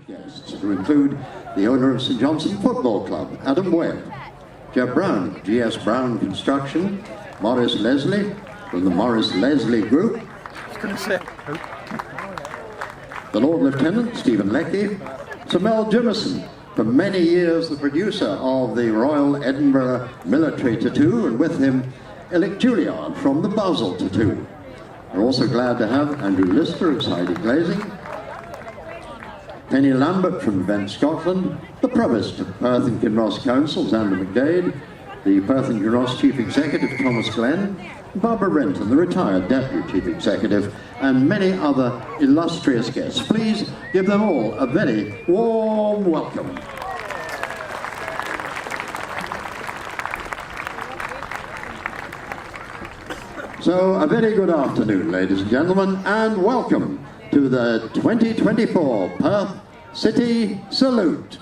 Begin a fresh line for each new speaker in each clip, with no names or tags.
guests, who include the owner of St Johnson Football Club, Adam Webb, Jeff Brown, GS Brown Construction, Morris Leslie from the Morris Leslie Group, the Lord Lieutenant Stephen Leckie, Sir Mel Jimison, for many years the producer of the Royal Edinburgh Military Tattoo, and with him Alec Juilliard from the Basel Tattoo. We're also glad to have Andrew Lister of Sidey Glazing, Penny Lambert from Vent Scotland, the Provost of Perth and Kinross Council, Xander McDade, the Perth and Kinross Chief Executive, Thomas Glenn, Barbara Renton, the retired Deputy Chief Executive, and many other illustrious guests. Please give them all a very warm welcome. So, a very good afternoon, ladies and gentlemen, and welcome to the 2024 Perth City Salute.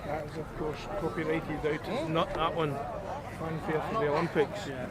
That is, of course, copyrighted out. It's not that one. Fanfare for the Olympics. Yeah.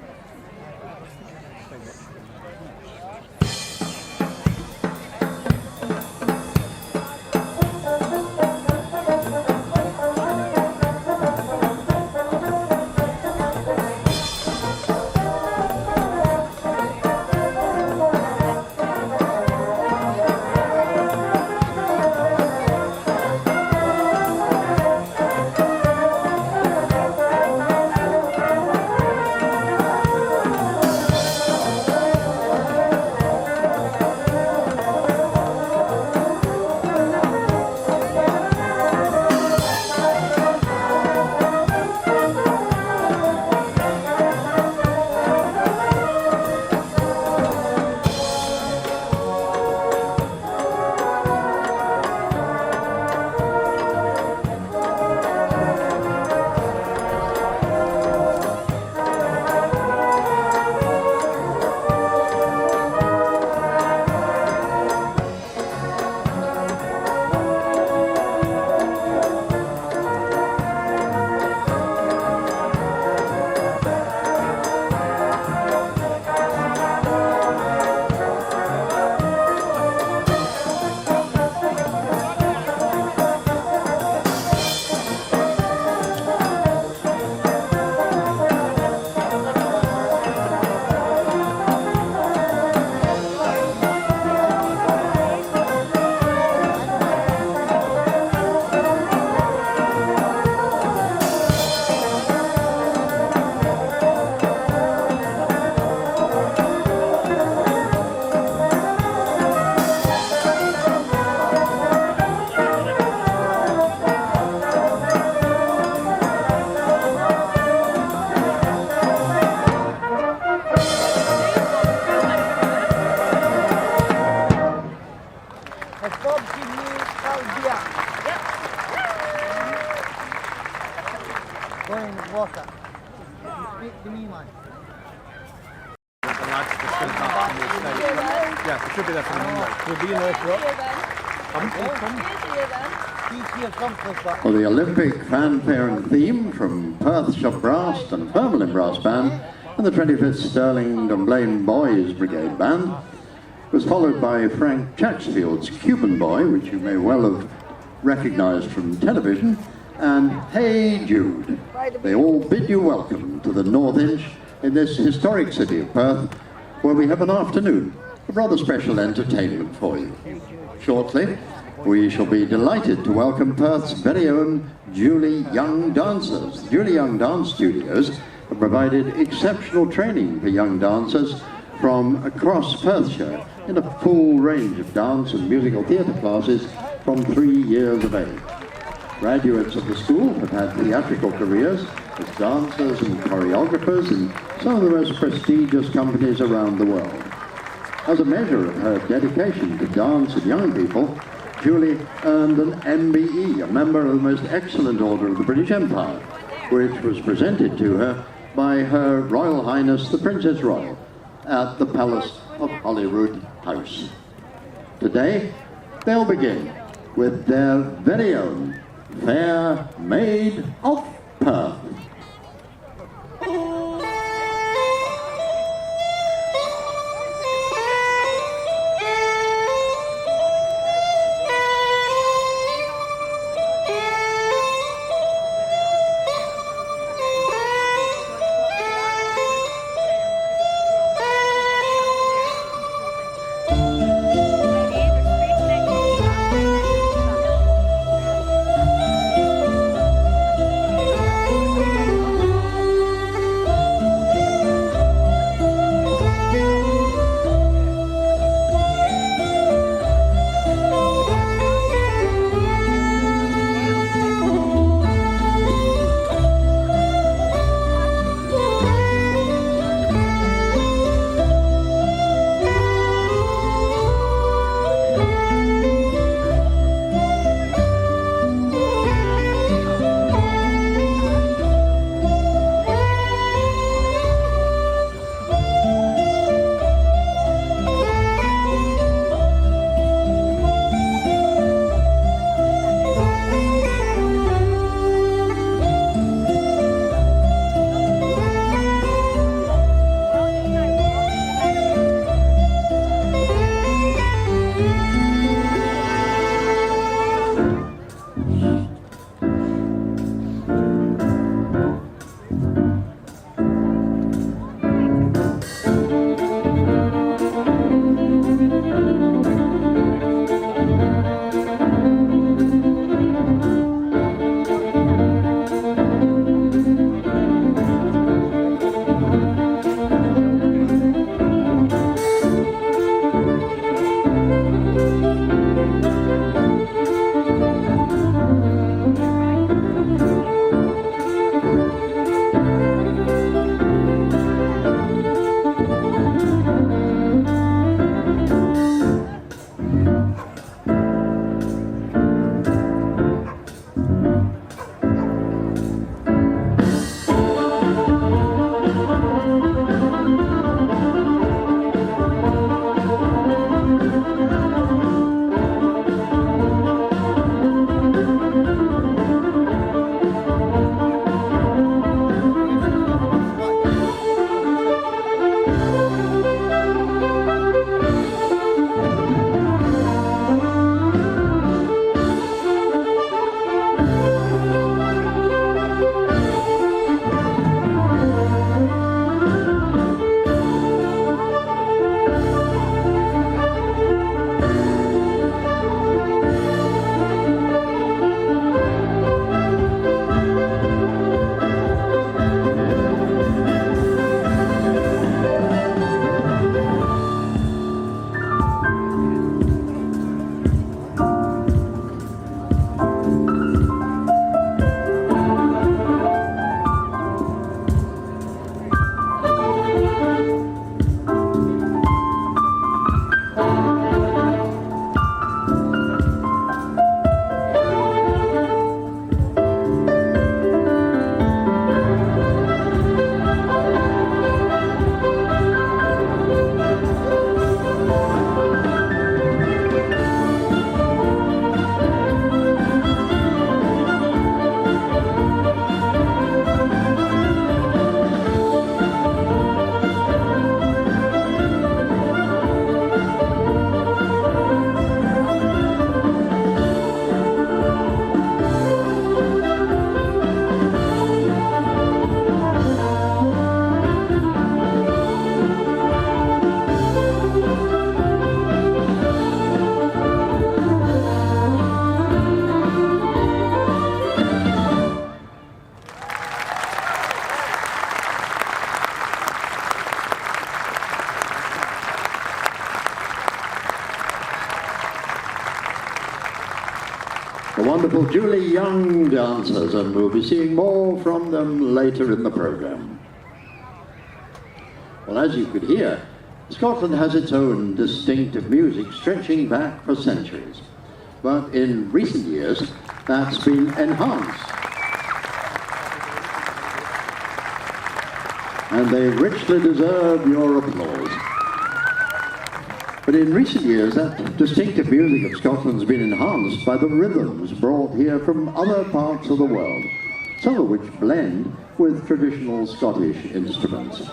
Has Bob seen you out beer? Yep. Going in the water. You speak to me, man.
The lads that still have to move stage. Yeah, they should be there for the Monday.
We'll be in there for
Teach you something, but
Well, the Olympic fanfare and theme from Perth Shop Brass and Permelin Brass Band and the 25th Stirling Dunblane Boys Brigade Band was followed by Frank Chatsfield's Cuban Boy, which you may well have recognised from television, and Hey Jude. They all bid you welcome to the North Inch in this historic city of Perth, where we have an afternoon of rather special entertainment for you. Shortly, we shall be delighted to welcome Perth's very own Julie Young Dancers. The Julie Young Dance Studios have provided exceptional training for young dancers from across Perthshire in a full range of dance and musical theatre classes from 3 years of age. Graduates of the school have had theatrical careers as dancers and choreographers in some of the most prestigious companies around the world. As a measure of her dedication to dance and young people, Julie earned an MBE, a Member of the Most Excellent Order of the British Empire, which was presented to her by Her Royal Highness the Princess Royal at the Palace of Holyrood House. Today, they'll begin with their very own Fair Maid of Perth.
Thank you.
The wonderful Julie Young dancers, and we'll be seeing more from them later in the programme. Well, as you could hear, Scotland has its own distinctive music stretching back for centuries. But in recent years, that's been enhanced. And they richly deserve your applause. But in recent years, that distinctive music of Scotland's been enhanced by the rhythms brought here from other parts of the world, some of which blend with traditional Scottish instruments.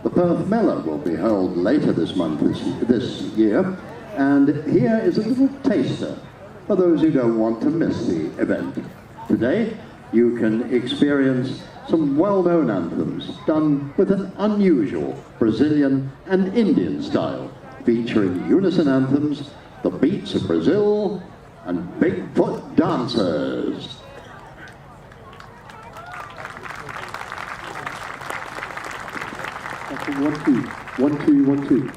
The Perth Mellow will be held later this month, this year, and here is a little taster for those who don't want to miss the event. Today, you can experience some well-known anthems done with an unusual Brazilian and Indian style, featuring unison anthems, the beats of Brazil, and Bigfoot dancers.
One, two, 1, 2, 1, 2.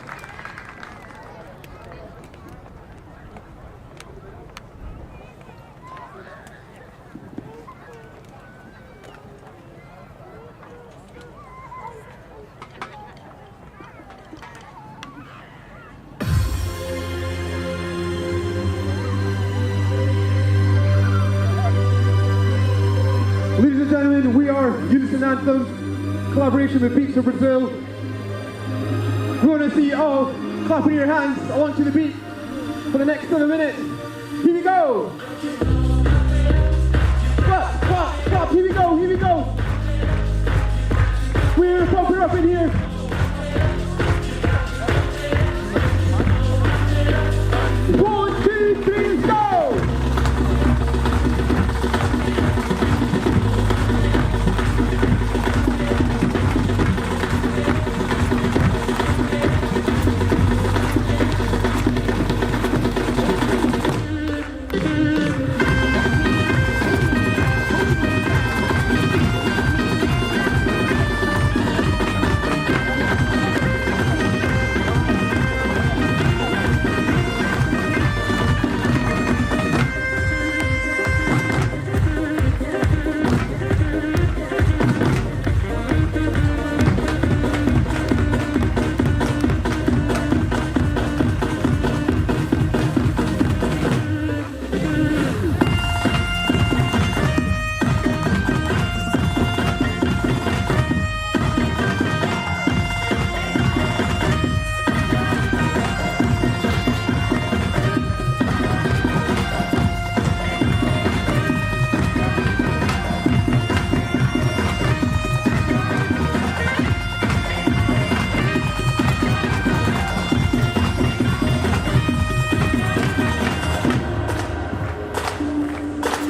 Ladies and gentlemen, we are Unison Anthems, collaboration with Beats of Brazil. We want to see you all clapping your hands along to the beat for the next 7 minutes. Here we go! Clap, clap, clap, here we go, here we go! We're pumping up in here. 1, 2, 3, go!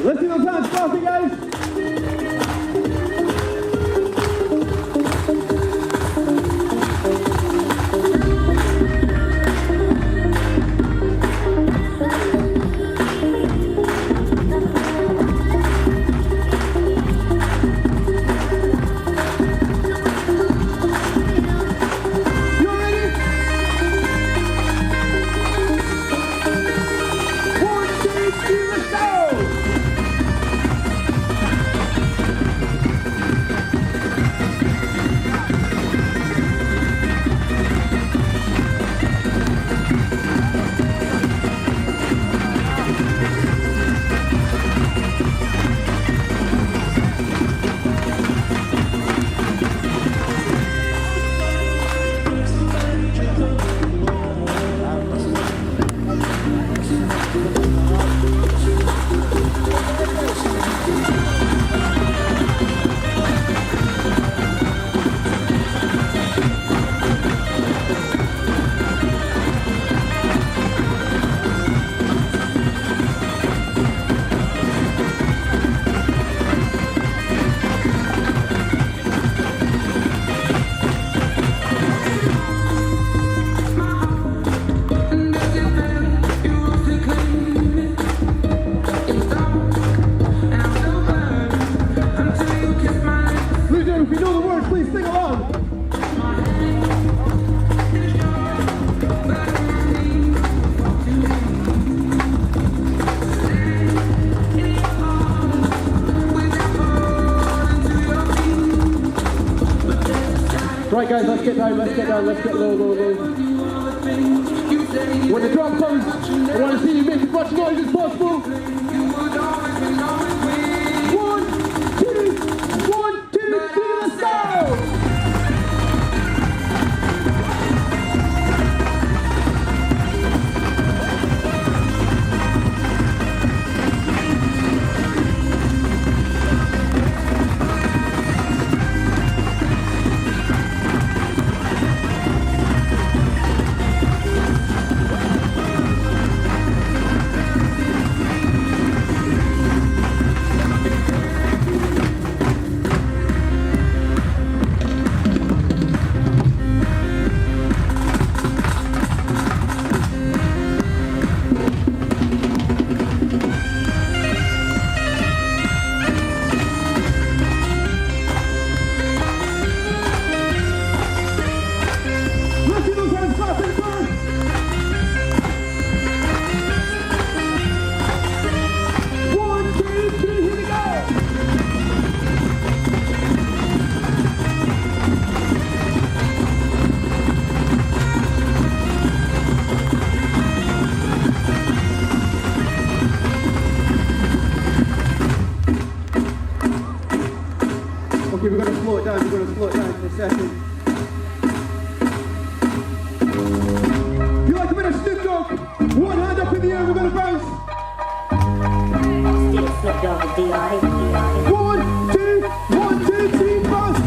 Let's see those hands clapping, guys. Alright guys, let's get down, let's get low. When the drum comes, I want to see you make as much noise as possible. 1, 2, 3, let's go! Okay, we're going to slow it down for a second. If you like a bit of Snoop Dogg, one hand up in the air, we're going to bounce.
Still Snoop Dogg with D.I.
1, 2, 3, bounce.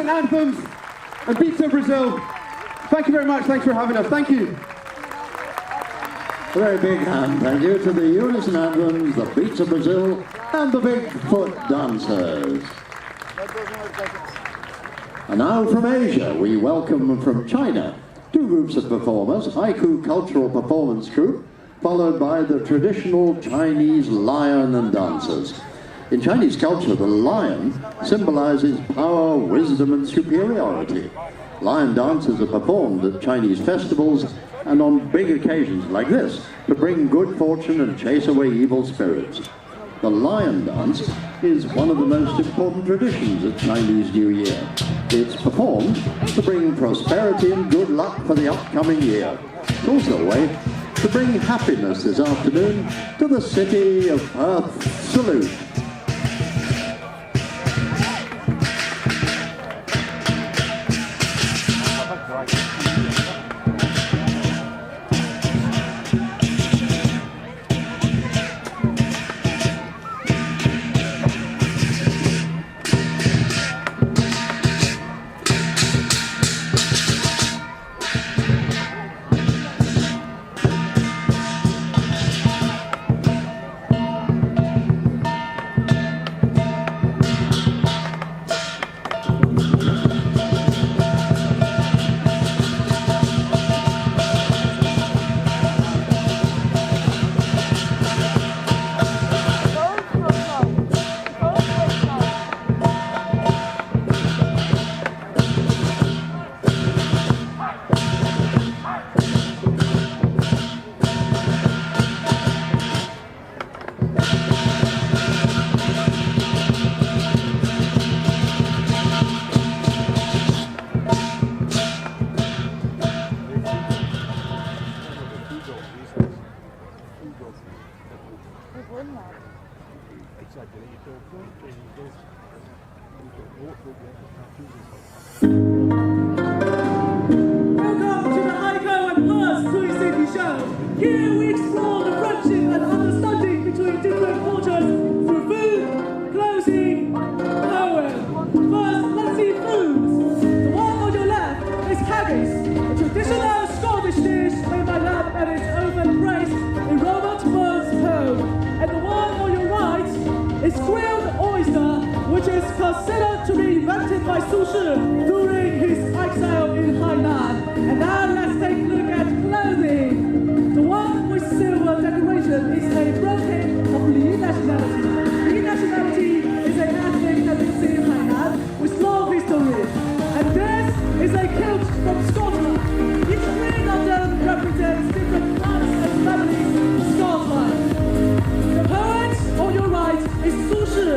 Anthems and Beats of Brazil. Thank you very much. Thanks for having us. Thank you.
A very big hand thank you to the Unison Anthems, the Beats of Brazil, and the Bigfoot Dancers. And now from Asia, we welcome from China two groups of performers, Haiku Cultural Performance Troupe, followed by the traditional Chinese lion and dancers. In Chinese culture, the lion symbolizes power, wisdom, and superiority. Lion dances are performed at Chinese festivals and on big occasions like this to bring good fortune and chase away evil spirits. The lion dance is one of the most important traditions of Chinese New Year. It's performed to bring prosperity and good luck for the upcoming year. It's also a way to bring happiness this afternoon to the city of Perth Salute.
Welcome to the Heiko and Perth 360 show. Here we explore the friendship and understanding between different cultures through food, clothing, poem. First, let's see foods. The one on your left is haggis, a traditional Scottish dish made by lamb and is often praised in Robert Burns' poem. And the one on your right is grilled oyster, which is considered to be invented by Su Shi during his exile in Hainan. And now let's take a look at clothing. The one with silver decoration is a brocade of Li nationality. Li nationality is an ethnic that lives in Hainan with long history. And this is a kilt from Scotland. Each three of them represents different clans and families in Scotland. The poet on your right is Su Shi,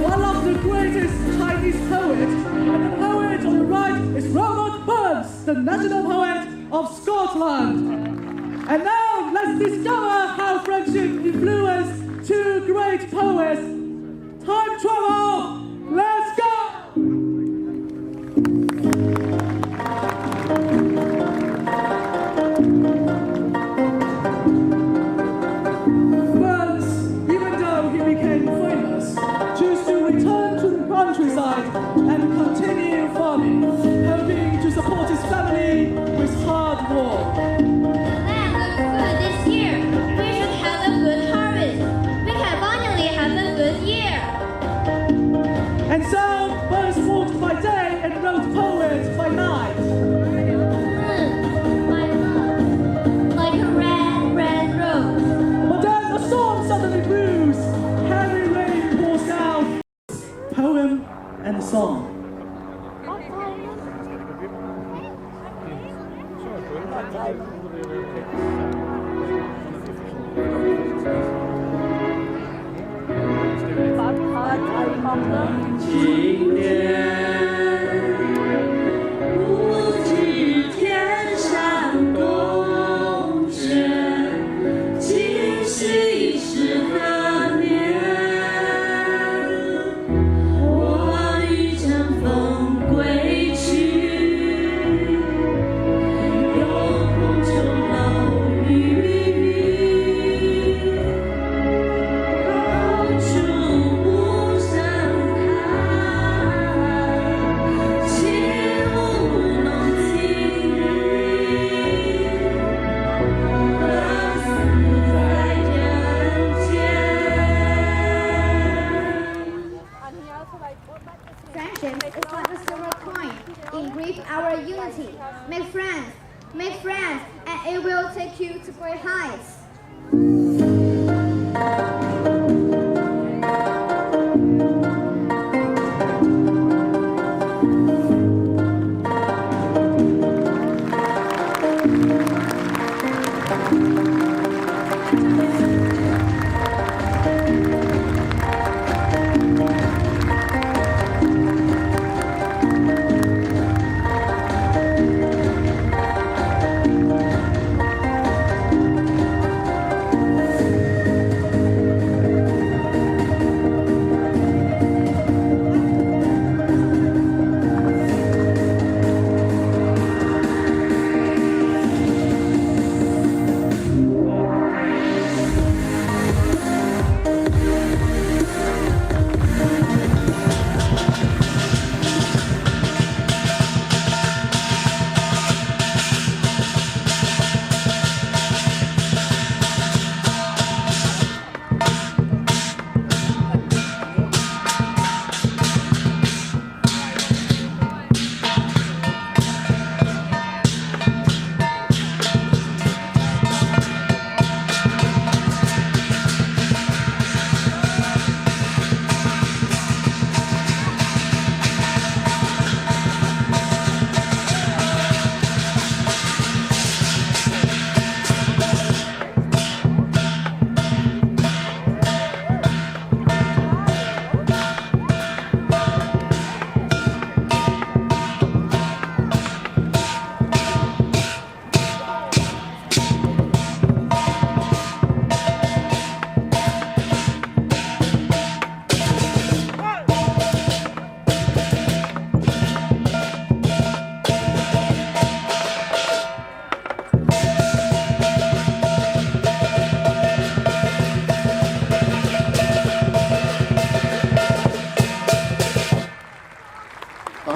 one of the greatest Chinese poets. And the poet on the right is Robert Burns, the national poet of Scotland. And now let's discover how friendship influenced two great poets. Time travel, let's go! Burns, even though he became famous, chose to return to the countryside and continue farming, hoping to support his family with hard work.
Land looks good this year. We should have a good harvest. We can finally have a good year.
And so, Burns walked by day and wrote poems by night.
My love, like a red, red rose.
But then a storm suddenly brews. Heavy rain pours down. Poem and song.
Friendship is like a silver coin. It grips our unity. Make friends, and it will take you to great heights.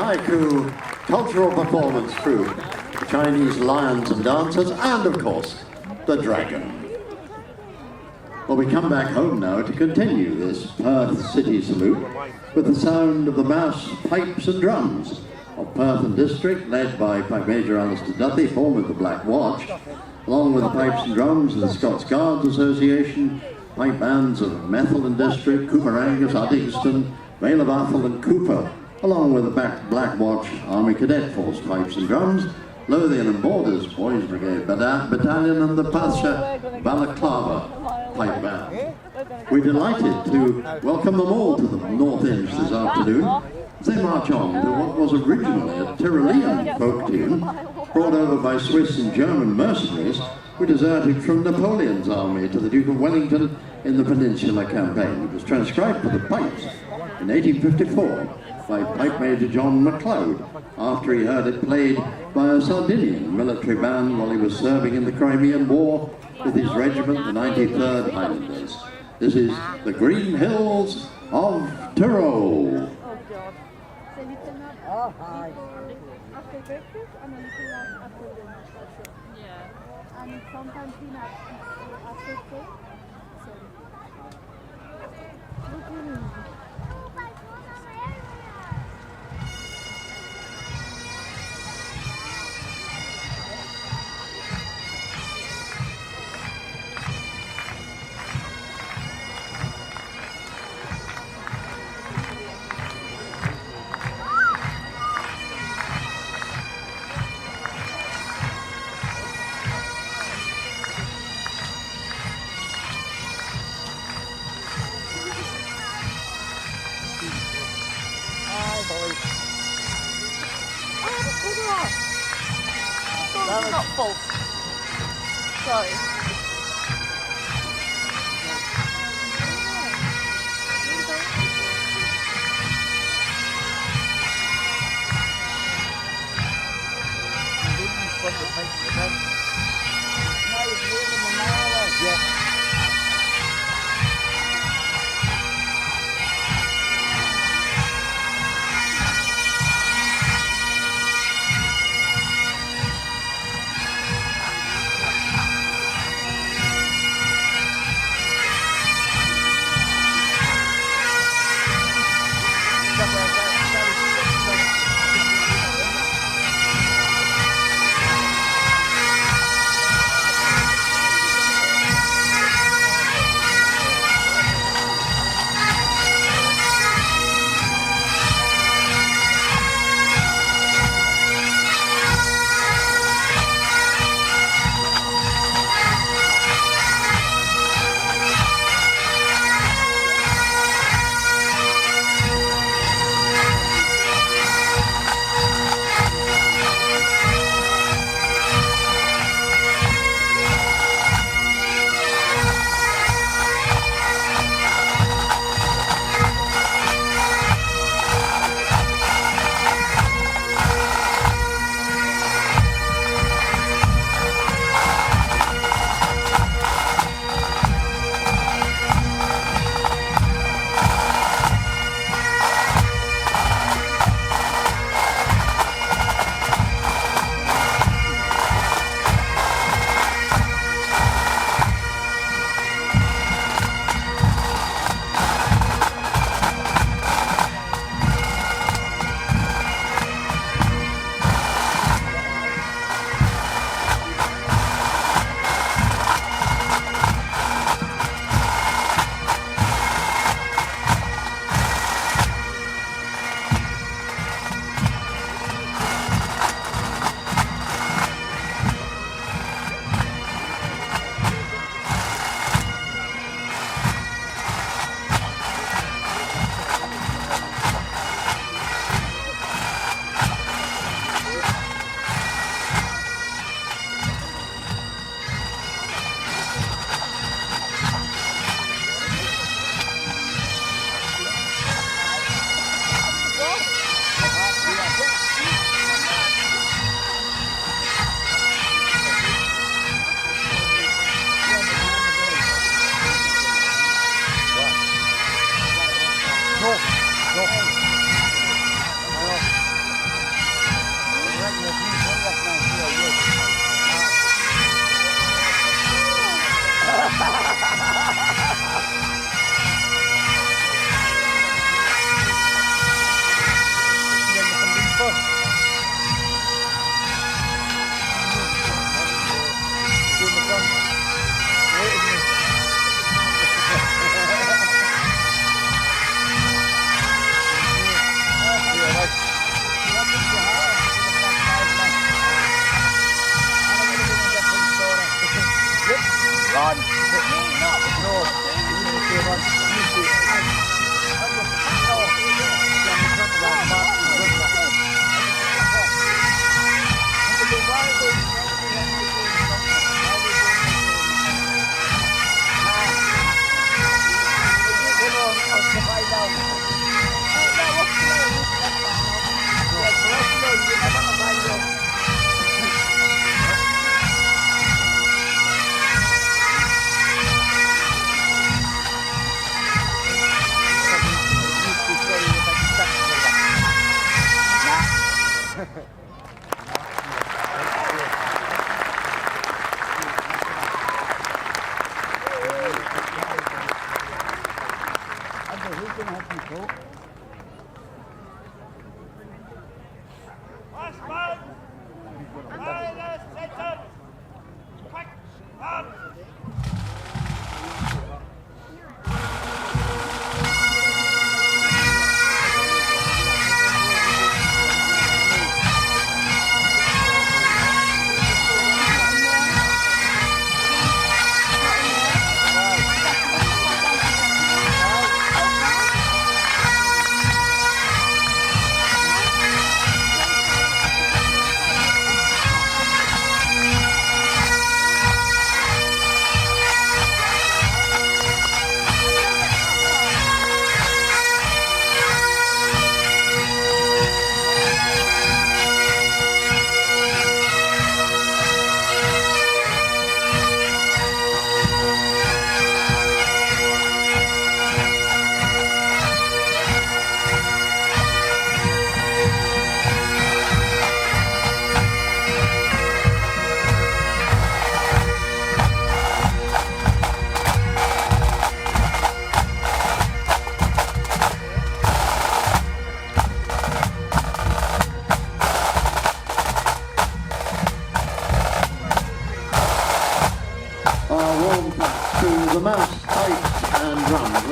haiku cultural performance troupe, the Chinese lions and dancers, and of course, the dragon. Well, we come back home now to continue this Perth City Salute with the sound of the mass pipes and drums of Perth and District, led by Pipe Major Alistair Duthie, former of the Black Watch, along with the pipes and drums of the Scots Guards Association, pipe bands of Methil and District, Cooper Angus, Uddingston, Vale of Athol and Cooper, along with the Black Watch Army Cadet Force pipes and drums, Lothian and Borders Boys Brigade Battalion, and the Perthshire Balaclava Pipe Band. We're delighted to welcome them all to the North Inch this afternoon as they march on to what was originally a Tyrolean folk tune brought over by Swiss and German mercenaries who deserted from Napoleon's army to the Duke of Wellington in the Peninsular Campaign. It was transcribed for the pipes in 1854 by Pipe Major John MacLeod after he heard it played by a Sardinian military band while he was serving in the Crimean War with his regiment, the 93rd Highlanders. This is the Green Hills of Tyrol.
Oh, hi.
After breakfast and a little lunch after lunch also. Yeah. And sometimes dinner after cake.
Not false. Sorry.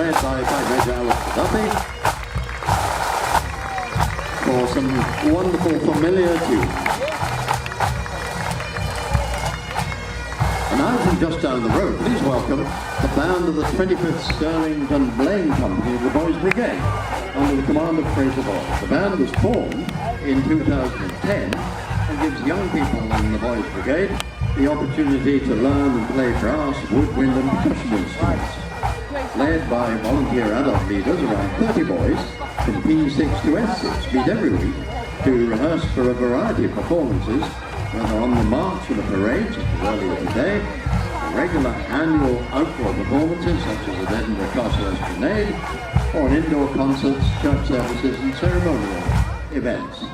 led by Major Alice Duffy, for some wonderful familiar tunes. And now from just down the road, please welcome the band of the 25th Sterling and Blaine Company of the Boys Brigade, under the command of Fraser Boyd. The band was formed in 2010 and gives young people in the Boys Brigade the opportunity to learn and play brass, woodwind and percussion instruments. Led by volunteer adult leaders, around 30 boys from P6 to S6 meet every week to rehearse for a variety of performances, whether on the march or the parades, such as earlier today, regular annual outdoor performances such as the Edinburgh Castle Esplanade, or in indoor concerts, church services and ceremonial events.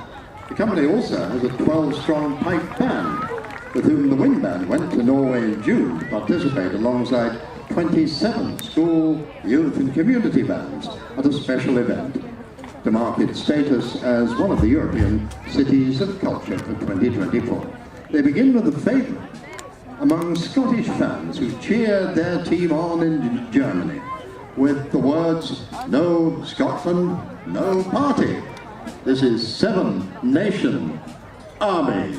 The company also has a 12-strong pipe band, with whom the wind band went to Norway in June to participate alongside 27 school, youth and community bands at a special event to mark its status as one of the European Cities of Culture for 2024. They begin with a favourite among Scottish fans who cheered their team on in Germany with the words, "No Scotland, no party." This is Seven Nation Army.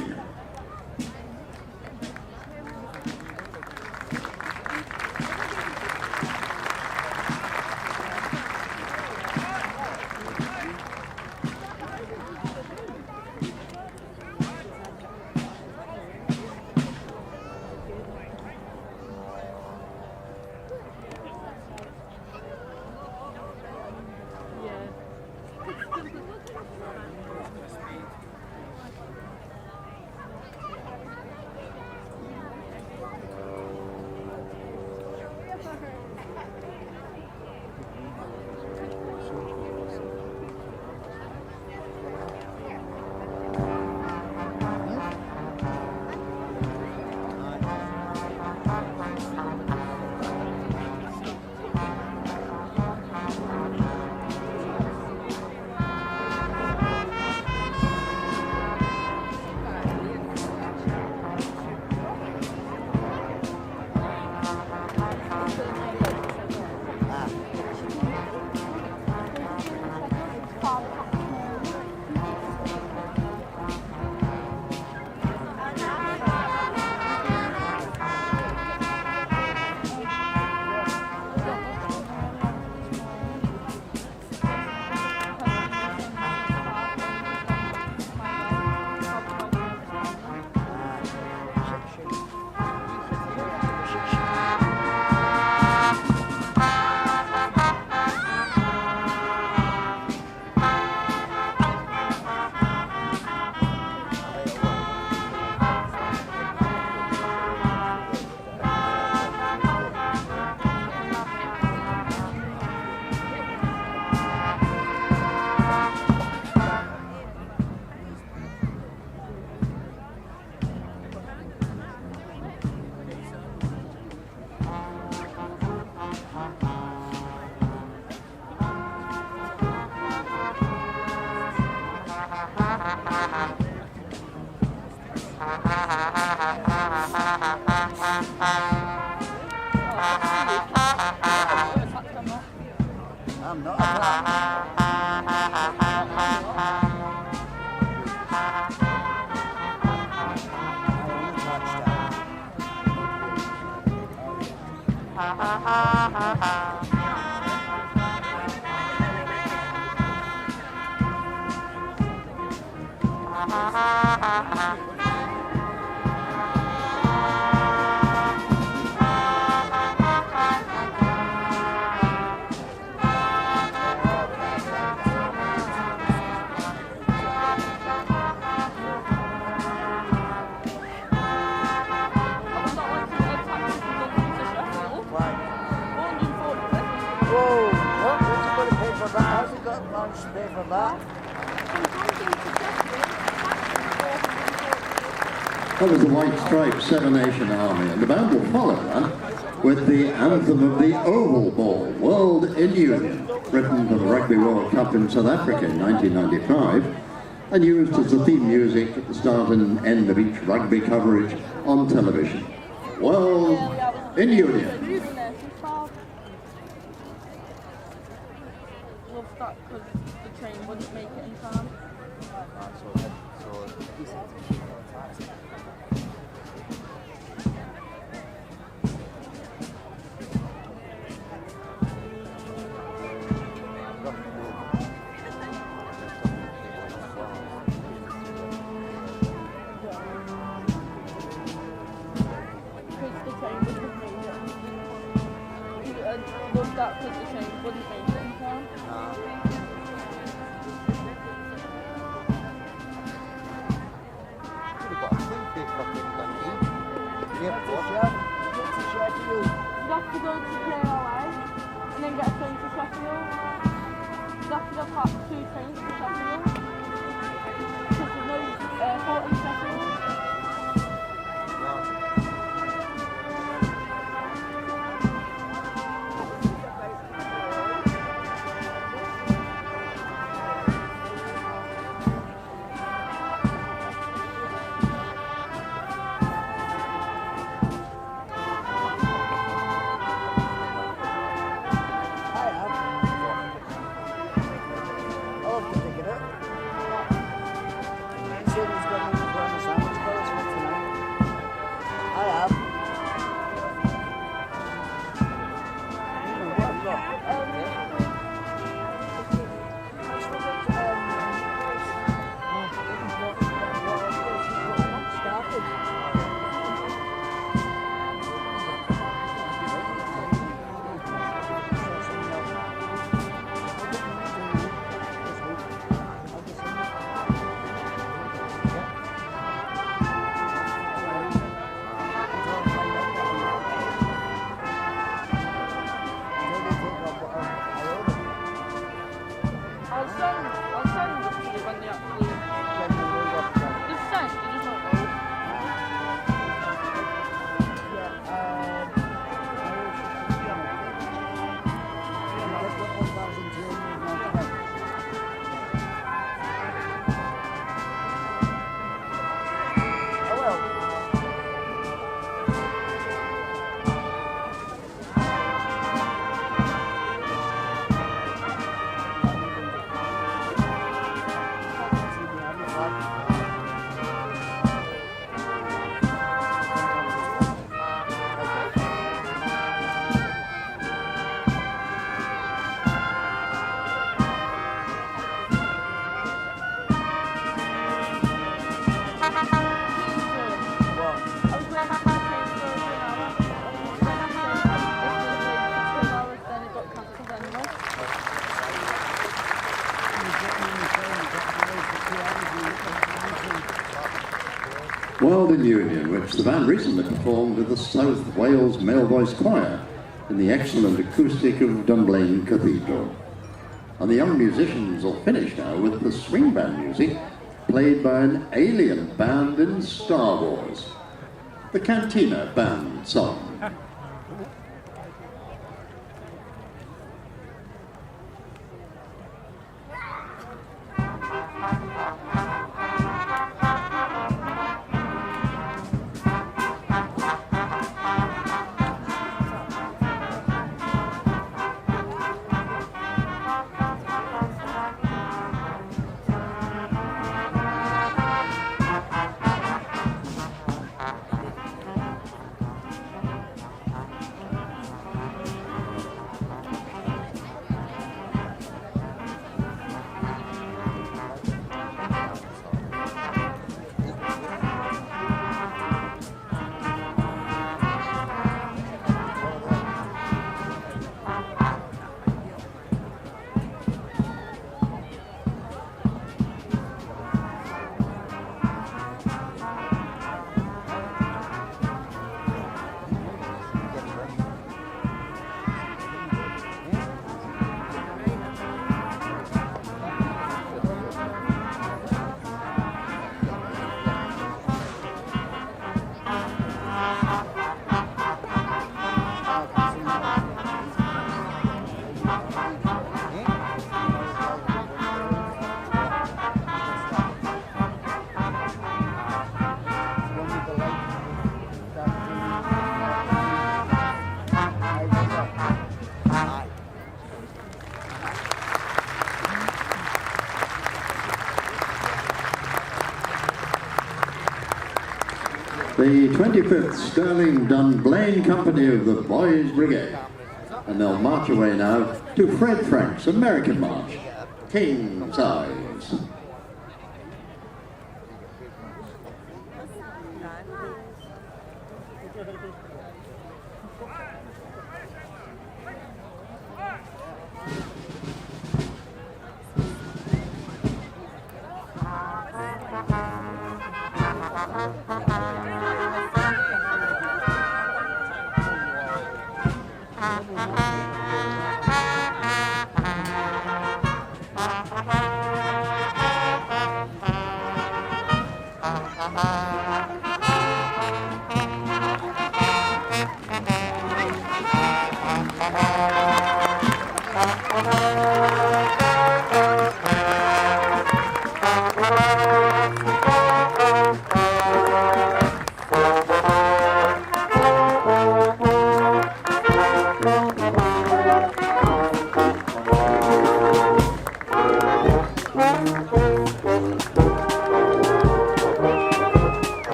I'm not a
That was the White Stripes Seven Nation Army, and the band will follow that with the anthem of the Oval Ball, World in Union, written for the Rugby World Cup in South Africa in 1995, and used as the theme music at the start and end of each rugby coverage on television. World in Union.
make it in time. That because the chain wouldn't make it in time.
You've got a big fucking donkey. Yeah,
You have to go to KLA and then get a train to Sheffield. You have to go past 2 trains to Sheffield. Because there's no airport in Sheffield.
World in Union, which the band recently performed with the South Wales Male Voice Choir in the excellent acoustic of Dunblane Cathedral. And the young musicians will finish now with the swing band music played by an alien band in Star Wars, the Cantina Band Song. the 25th Sterling Dunblane Company of the Boys Brigade. And they'll march away now to Fred Frank's American March, King Size.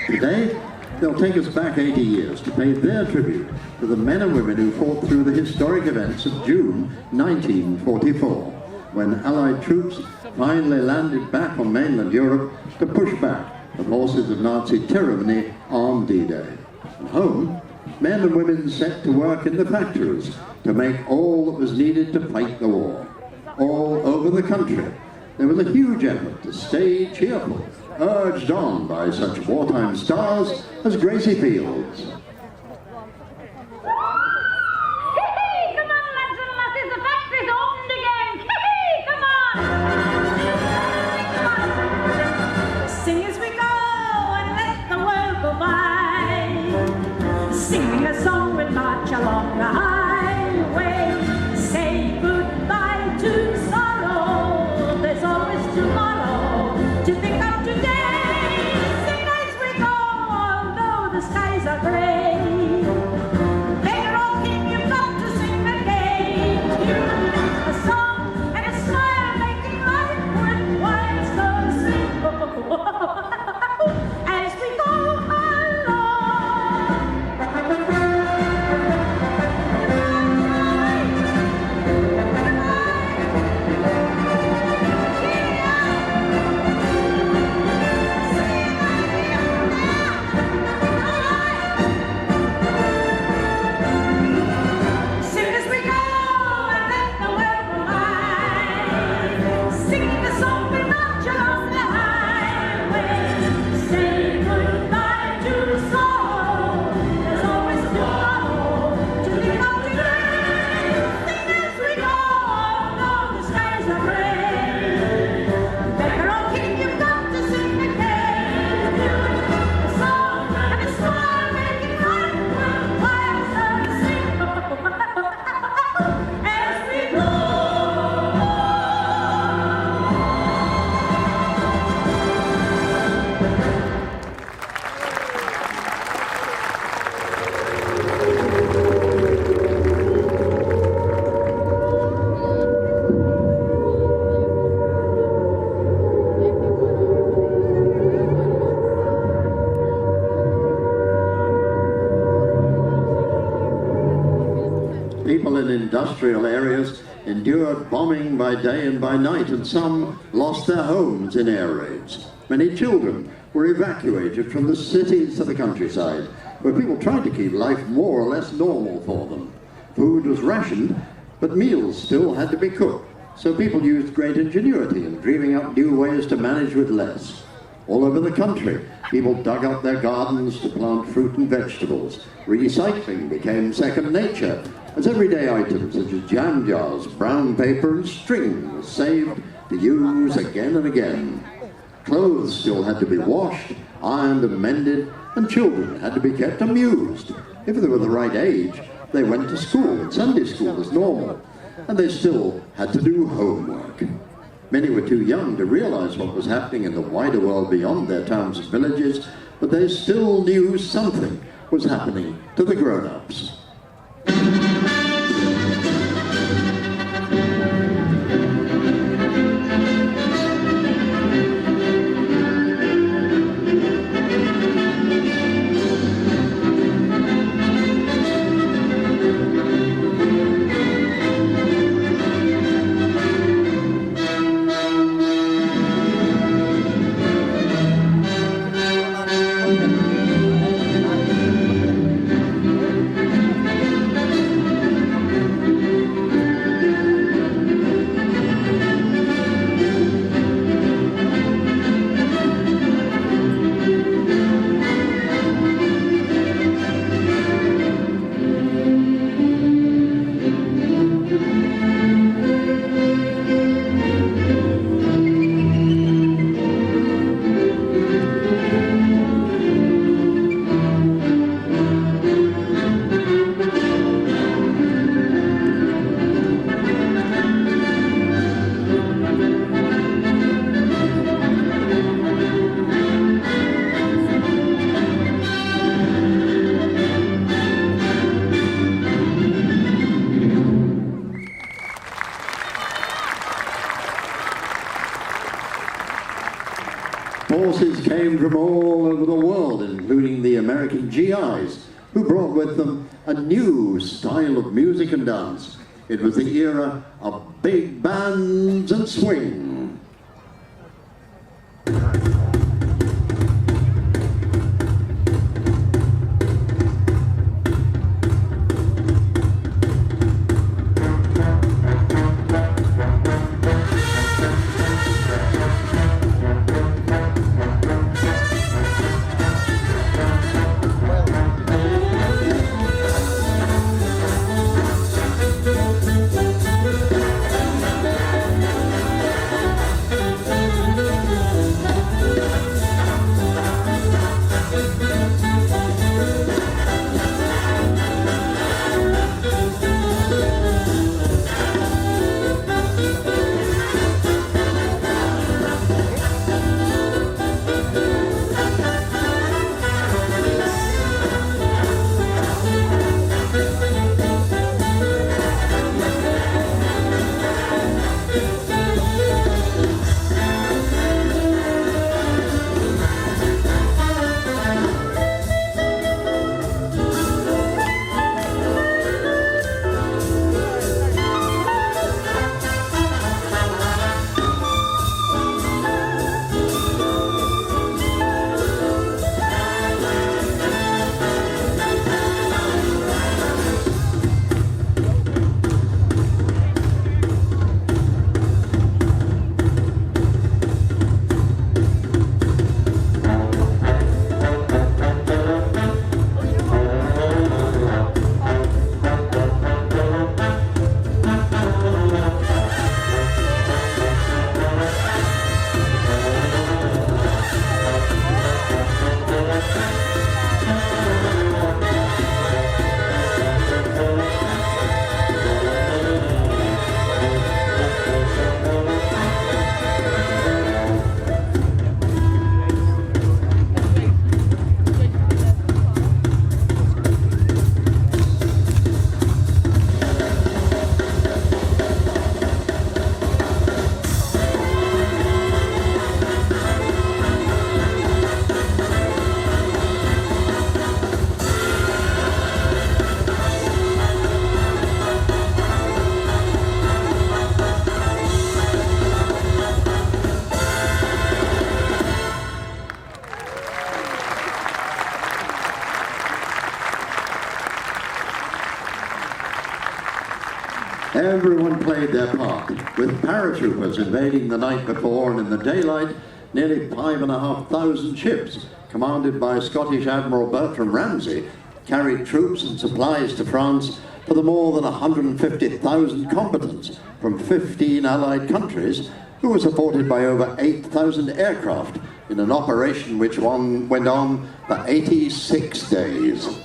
Today, they'll take us back 80 years to pay their tribute to the men and women who fought through the historic events of June 1944, when Allied troops finally landed back on mainland Europe to push back the forces of Nazi tyranny on D-Day. And home, men and women set to work in the factories to make all that was needed to fight the war. All over the country, there was a huge effort to stay cheerful, urged on by such wartime stars as Gracie Fields.
Hey, come on, lads and lasses, the factory's opened again. Hey, come on. Sing as we go and let the world go by. Singing a song we'll march along the highway. Say goodbye to sorrow. There's always tomorrow to think of. Skies are grey. They're all king, you've got to sing again. You a song and a smile making life worthwhile. So sing as we go
People in industrial areas endured bombing by day and by night, and some lost their homes in air raids. Many children were evacuated from the cities to the countryside, where people tried to keep life more or less normal for them. Food was rationed, but meals still had to be cooked, so people used great ingenuity in dreaming up new ways to manage with less. All over the country, people dug up their gardens to plant fruit and vegetables. Recycling became second nature, as everyday items such as jam jars, brown paper and string were saved to use again and again. Clothes still had to be washed, ironed and mended, and children had to be kept amused. If they were the right age, they went to school, and Sunday school was normal, and they still had to do homework. Many were too young to realize what was happening in the wider world beyond their towns and villages, but they still knew something was happening to the grown-ups. came from all over the world, including the American GIs, who brought with them a new style of music and dance. It was the era of big bands and swing. Everyone played their part, with paratroopers invading the night before, and in the daylight, nearly 5,500 ships, commanded by Scottish Admiral Bertram Ramsay, carried troops and supplies to France for the more than 150,000 combatants from 15 Allied countries, who were supported by over 8,000 aircraft in an operation which went on for 86 days.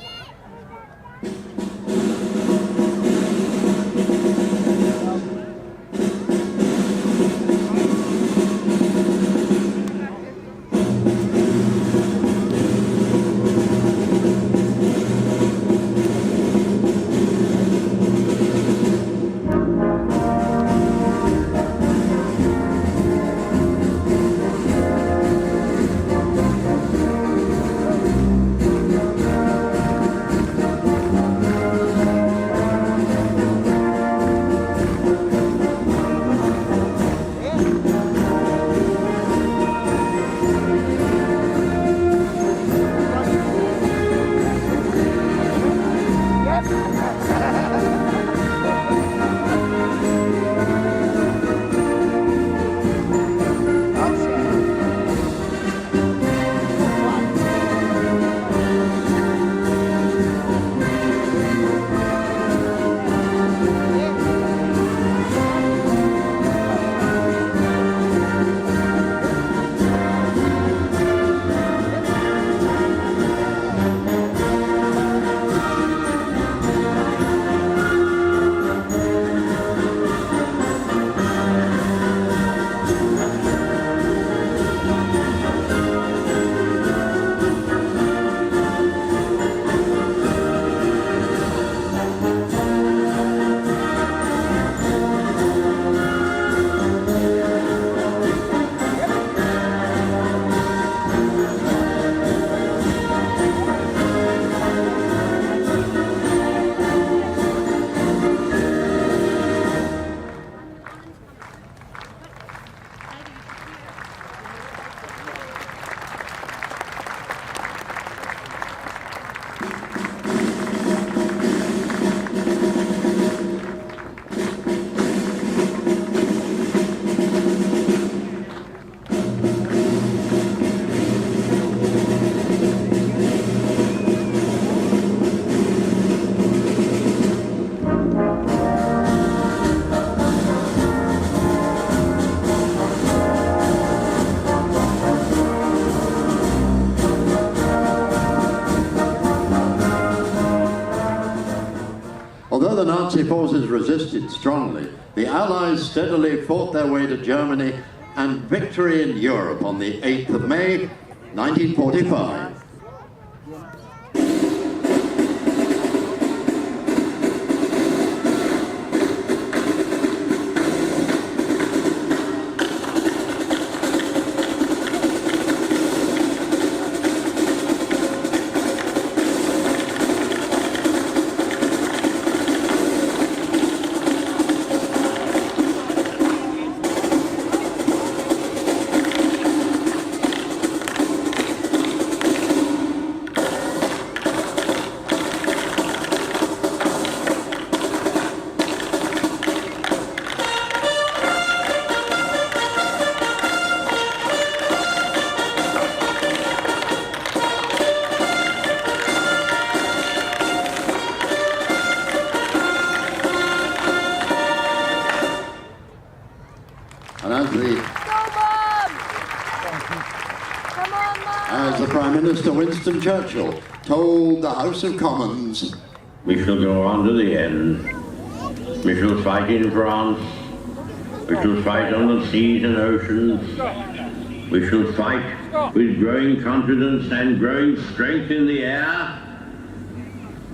the Nazi forces resisted strongly, the Allies steadily fought their way to Germany and victory in Europe on the 8th of May, 1945. As the Prime Minister Winston Churchill told the House of Commons,
"We shall go on to the end. We shall fight in France. We shall fight on the seas and oceans. We shall fight with growing confidence and growing strength in the air.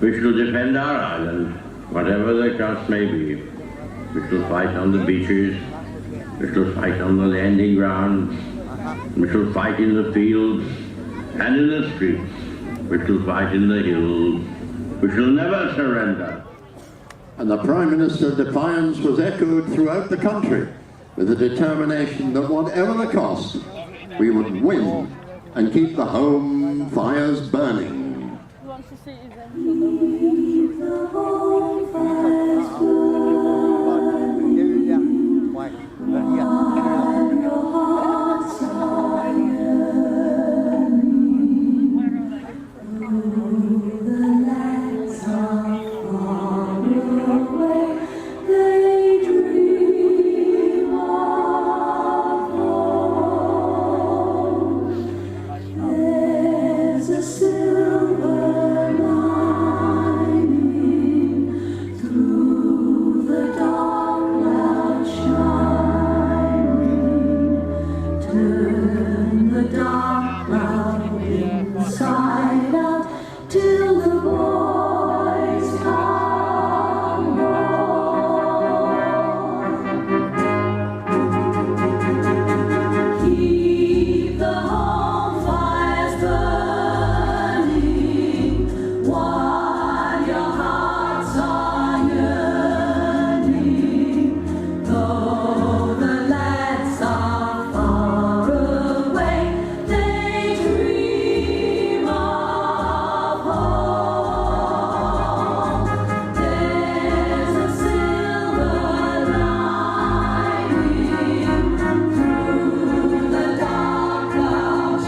We shall defend our island, whatever the cost may be. We shall fight on the beaches. We shall fight on the landing grounds. We shall fight in the fields and in the streets. We shall fight in the hills. We shall never surrender."
And the Prime Minister's defiance was echoed throughout the country with the determination that whatever the cost, we would win and keep the home fires burning.
Who wants to see his end?
The home fires burning, while your hearts are yearning, through the lands of far away, they dream of home. There's a silver lining through the dark cloud shining. Turn the dark cloud inside out till the boys come home. Keep the home fires burning while your hearts are yearning. Though the lads are far away, they dream of home. There's a silver lining through the dark cloud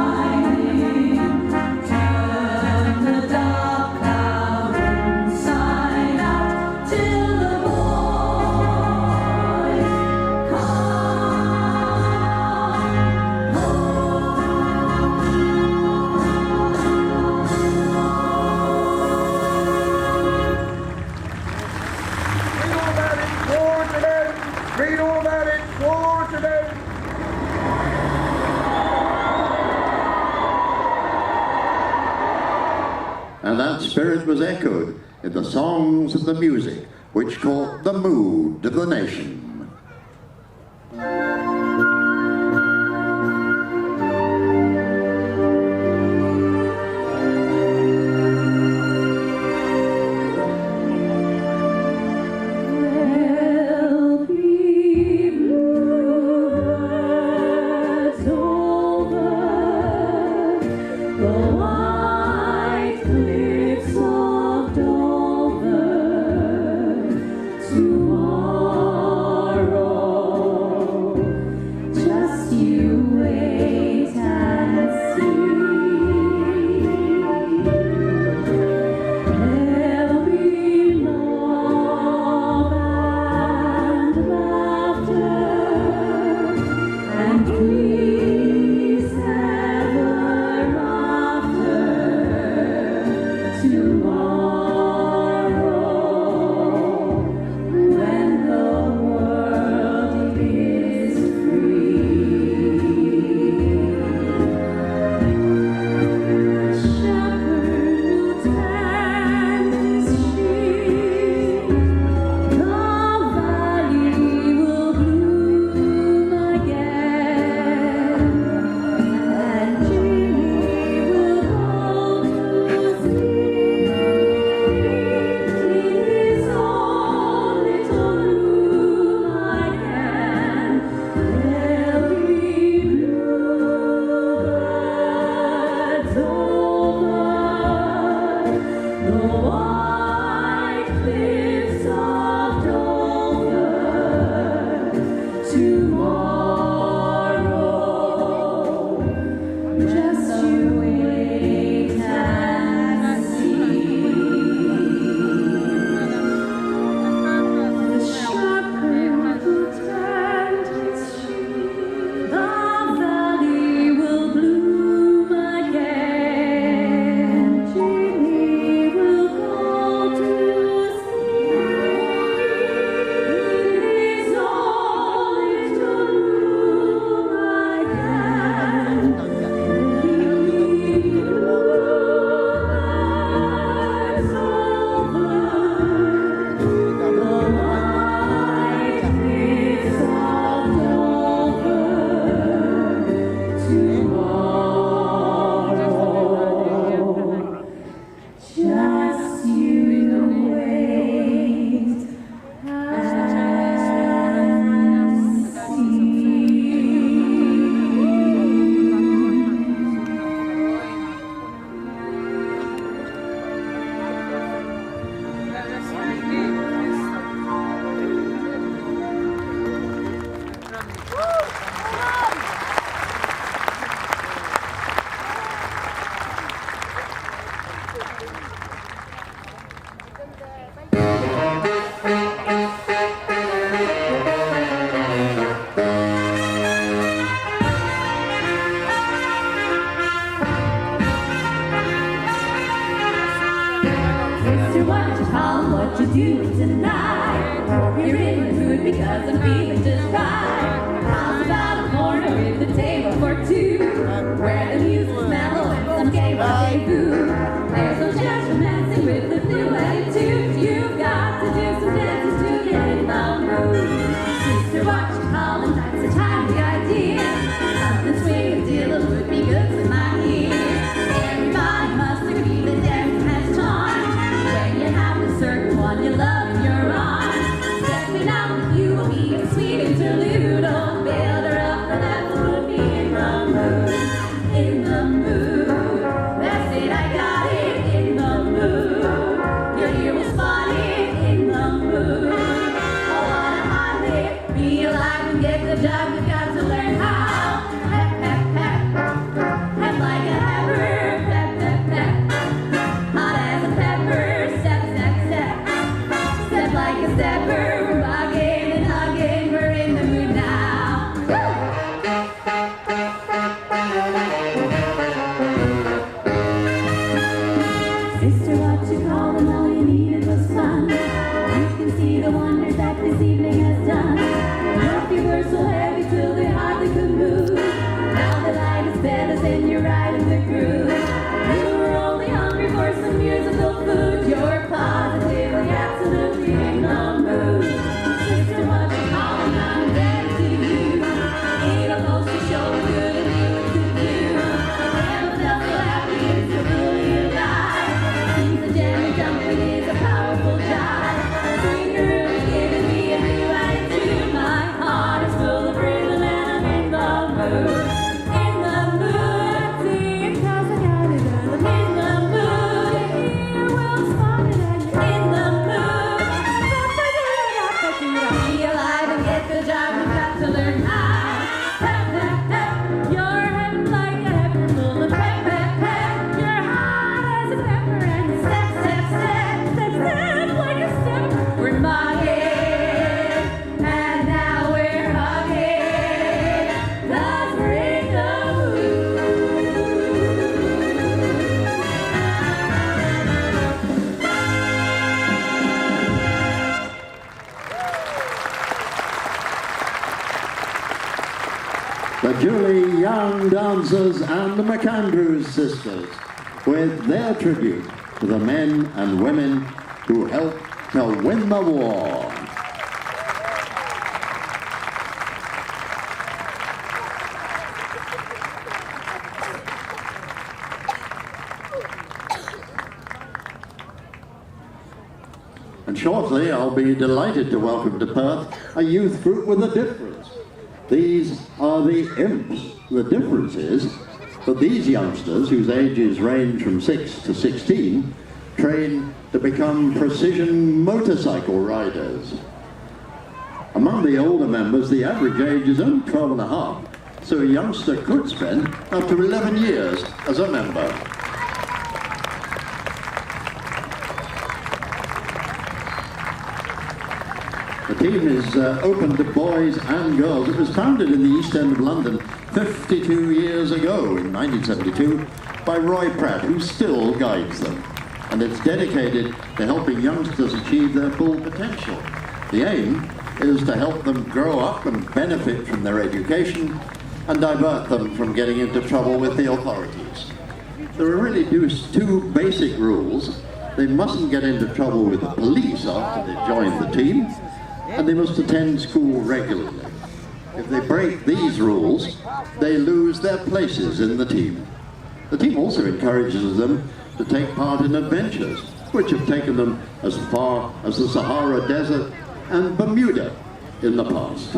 shining. Turn the dark cloud inside out till the boys
Read all about it for today.
And that spirit was echoed in the songs and the music which caught the mood of the nation.
There'll be bluebirds over the white cliffs of Dover to what you doing tonight? Hope you're in the mood because I'm feeling just right. How's about a corner with a table for two, where the music's mellow and some game of debut. There's no chance romancing with the new attitude. You've got to do some dances to get in the mood. Sister, what you calling? That's a timely idea. Something swinging deal would be good to my ear. Everybody must agree that dancing has charm. When you have a certain one you love in your arms, stepping out with you will be a sweet interlude. Oh, build her up for that would be in the mood. In the mood. That's it, I got it. In the mood. Your ear will spot it. In the mood. I wanna hide it, be alive and get the job. We've got to learn how. Pep, pep, pep. Pep like a pepper. Pep, pep, pep. Hot as a pepper. Step, step, step. Step like a stepper. We're rocking and hugging. We're in the mood now. Sister, what you calling? All you needed was fun. You can see the wonders that this evening has done. Your feet were so heavy till they hardly could move. Now the light is better than you're right in the groove. You were only hungry for some musical food. You're positively, absolutely in the mood. Sister, what you calling? I'm ready to use. Need a post to show what good and you to do. Never felt so happy, it's so fully alive. Seems the jam and jumping is a powerful jive. Swingeroo is giving me a new attitude. My heart is full of rhythm and I'm in the mood. In the mood, see it 'cause I got it. I'm in the mood. Your ear will spot it and you're in the mood. Be alive and get the job. We've got to learn how. Pep, pep, pep. Your head like a pepper full of pep, pep, pep. You're hot as a pepper and you step, step, step, step, step like a step. We're mugging and now we're hugging 'cause we're in the mood.
The Julie Young Dancers and the McAndrews Sisters with their tribute to the men and women who helped to win the war. And shortly I'll be delighted to welcome to Perth a youth group with a difference. These are the Imps. The difference is that these youngsters, whose ages range from 6 to 16, train train to become precision motorcycle riders. Among the older members, the average age is only 12 and a half, so a youngster could spend up to 11 years as a member. The team is open to boys and girls. It was founded in the East End of London 52 years ago, in 1972, by Roy Pratt, who still guides them. And it's dedicated to helping youngsters achieve their full potential. The aim is to help them grow up and benefit from their education and divert them from getting into trouble with the authorities. There are really two basic rules. They mustn't get into trouble with the police after they join the team, and they must attend school regularly. If they break these rules, they lose their places in the team. The team also encourages them to take part in adventures, which have taken them as far as the Sahara Desert and Bermuda in the past.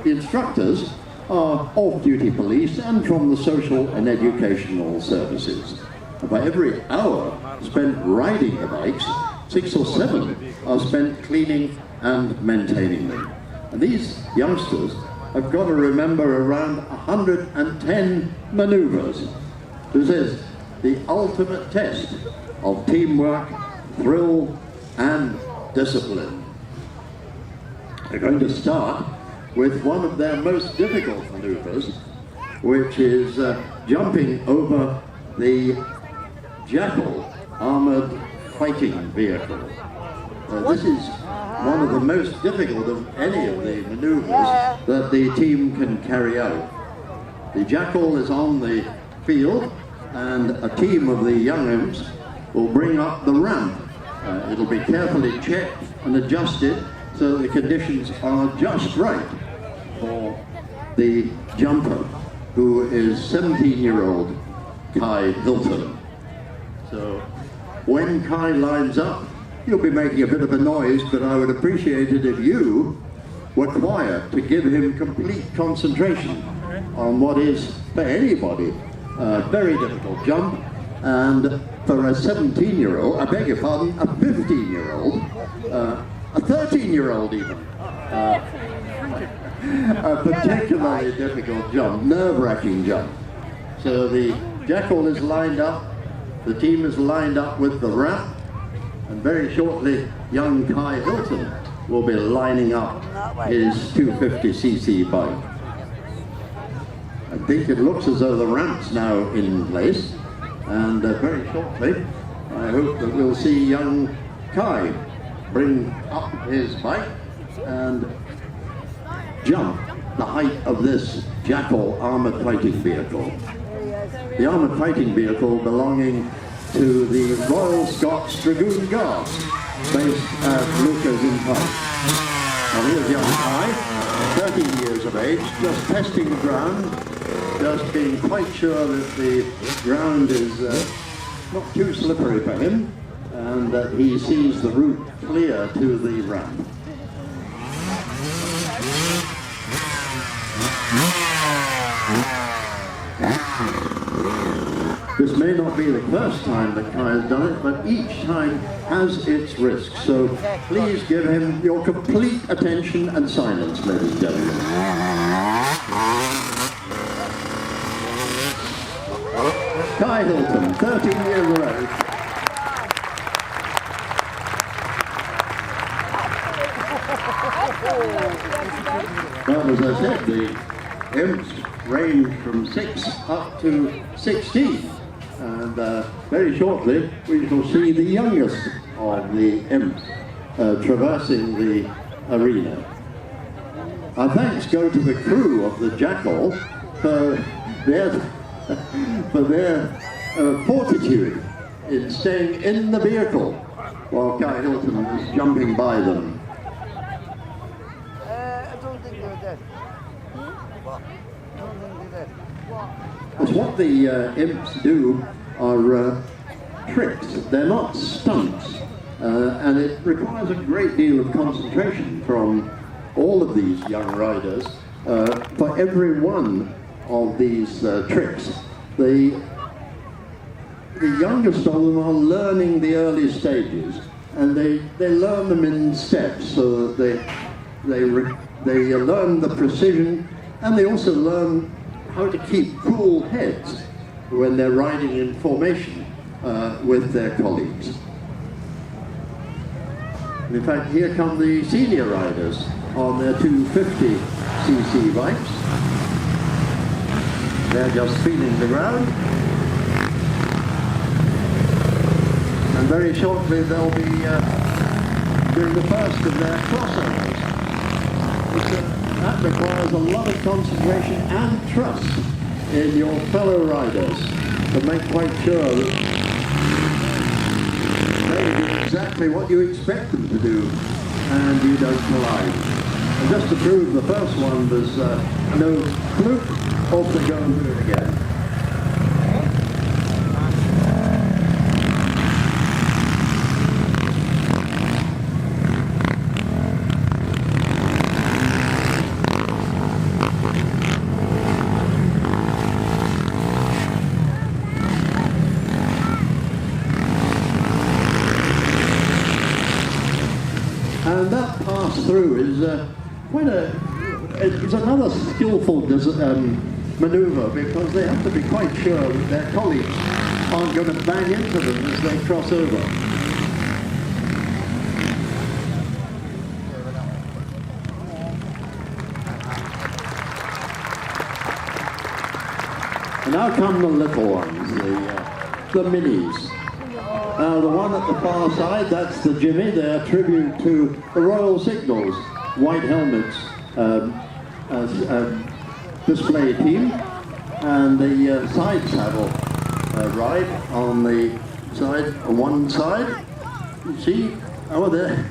The instructors are off-duty police and from the social and educational services. And by every hour spent riding the bikes, 6 or 7 are spent cleaning and maintaining them. And these youngsters have got to remember around 110 maneuvers. This is the ultimate test of teamwork, thrill, and discipline. They're going to start with one of their most difficult maneuvers, which is jumping over the Jackal armored fighting vehicle. This is one of the most difficult of any of the maneuvers that the team can carry out. The Jackal is on the field, and a team of the young imps will bring up the ramp. It'll be carefully checked and adjusted so the conditions are just right for the jumper, who is 17-year-old Kai Hilton. So when Kai lines up, you'll be making a bit of a noise, but I would appreciate it if you were quiet to give him complete concentration on what is, for anybody, a very difficult jump. And for a 17-year-old, I beg your pardon, a 15-year-old, a 13-year-old even, a particularly difficult jump, nerve-wracking jump. So the Jackal is lined up, the team is lined up with the ramp, and very shortly young Kai Hilton will be lining up his 250cc bike. I think it looks as though the ramp's now in place, and very shortly I hope that we'll see young Kai bring up his bike and jump the height of this Jackal armoured fighting vehicle. The armoured fighting vehicle belonging to the Royal Scots Dragoon Guards, based at Lucas in Pert. Now here's young Kai, 13 years of age, just testing the ground, just being quite sure that the ground is not too slippery for him, and that he sees the route clear to the ramp. This may not be the first time that Kai has done it, but each time has its risks. So please give him your complete attention and silence, ladies and gentlemen. Kai Hilton, 13 years of age. Well, as I said, the imps range from 6 up to 16. And very shortly we shall see the youngest of the imps traversing the arena. Our thanks go to the crew of the Jackal for their fortitude in staying in the vehicle while Kai Hilton was jumping by them.
I don't think they're dead. What? I don't think they're dead.
Because what the imps do are tricks. They're not stunts. And it requires a great deal of concentration from all of these young riders for every one of these tricks. The the youngest of them are learning the early stages, and they learn them in steps, so that they learn the precision, and they also learn how to keep cool heads when they're riding in formation with their colleagues. And in fact, here come the senior riders on their 250cc bikes. They're just feeling the ground. And very shortly they'll be doing the first of their crossovers. That requires a lot of concentration and trust in your fellow riders to make quite sure that they do exactly what you expect them to do and you don't collide. And just to prove the first one, there's no fluke, off they go and do it again. And that pass through is it's another skillful manoeuvre, because they have to be quite sure that their colleagues aren't going to bang into them as they cross over. And now come the little ones, the minis. The one at the far side, that's the Jimmy. They're a tribute to the Royal Signals, white helmets as a display team, and the side saddle ride on the side, on one side. You see, over there.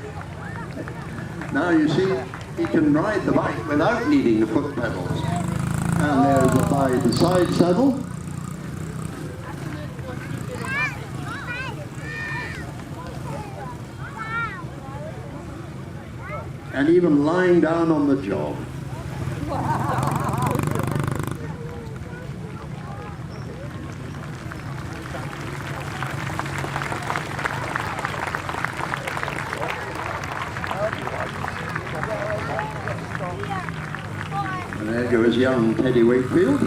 Now you see, he can ride the bike without needing the foot pedals. And there's the side saddle. And even lying down on the job. And there goes young Teddy Wakefield,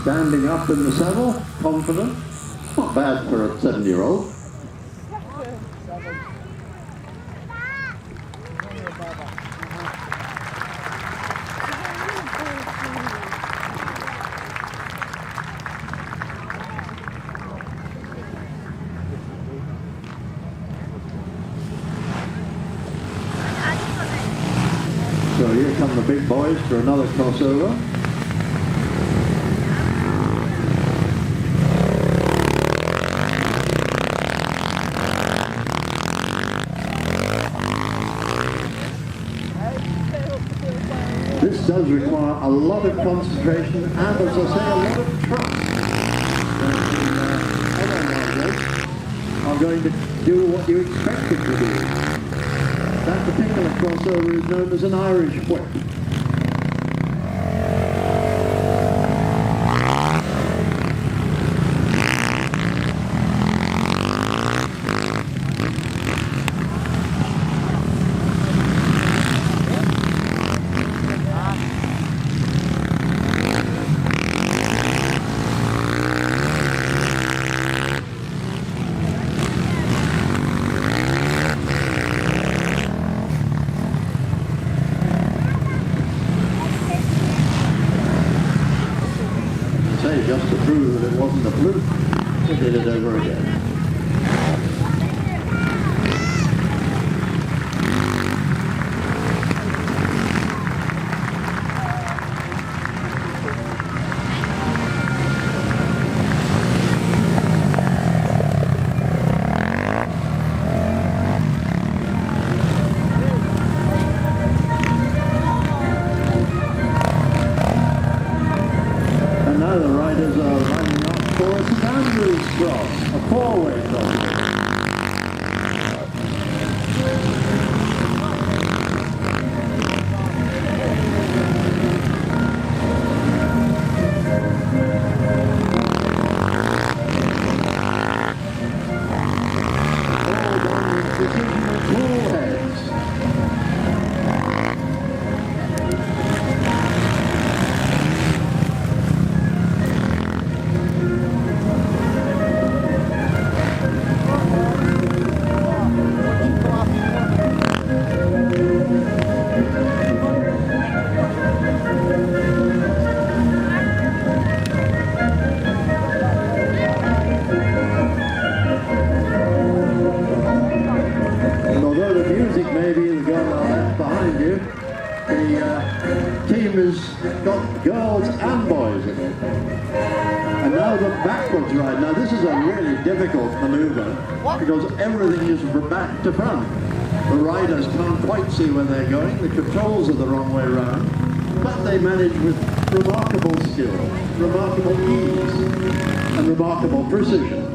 standing up in the saddle, confident. Not bad for a 7-year-old. So here come the big boys for another crossover. This does require a lot of concentration and, as I say, a lot of trust. Other riders are going to do what you expect them to do. That particular crossover is known as an Irish whip. decision all heads. And although the music may be the girl left behind you, the team has got girls and boys in it. And now the backwards ride. Now this is a really difficult maneuver because everything is from back to front. The riders can't quite see where they're going. The controls are the wrong way round. But they manage with remarkable skill, remarkable ease, and remarkable precision.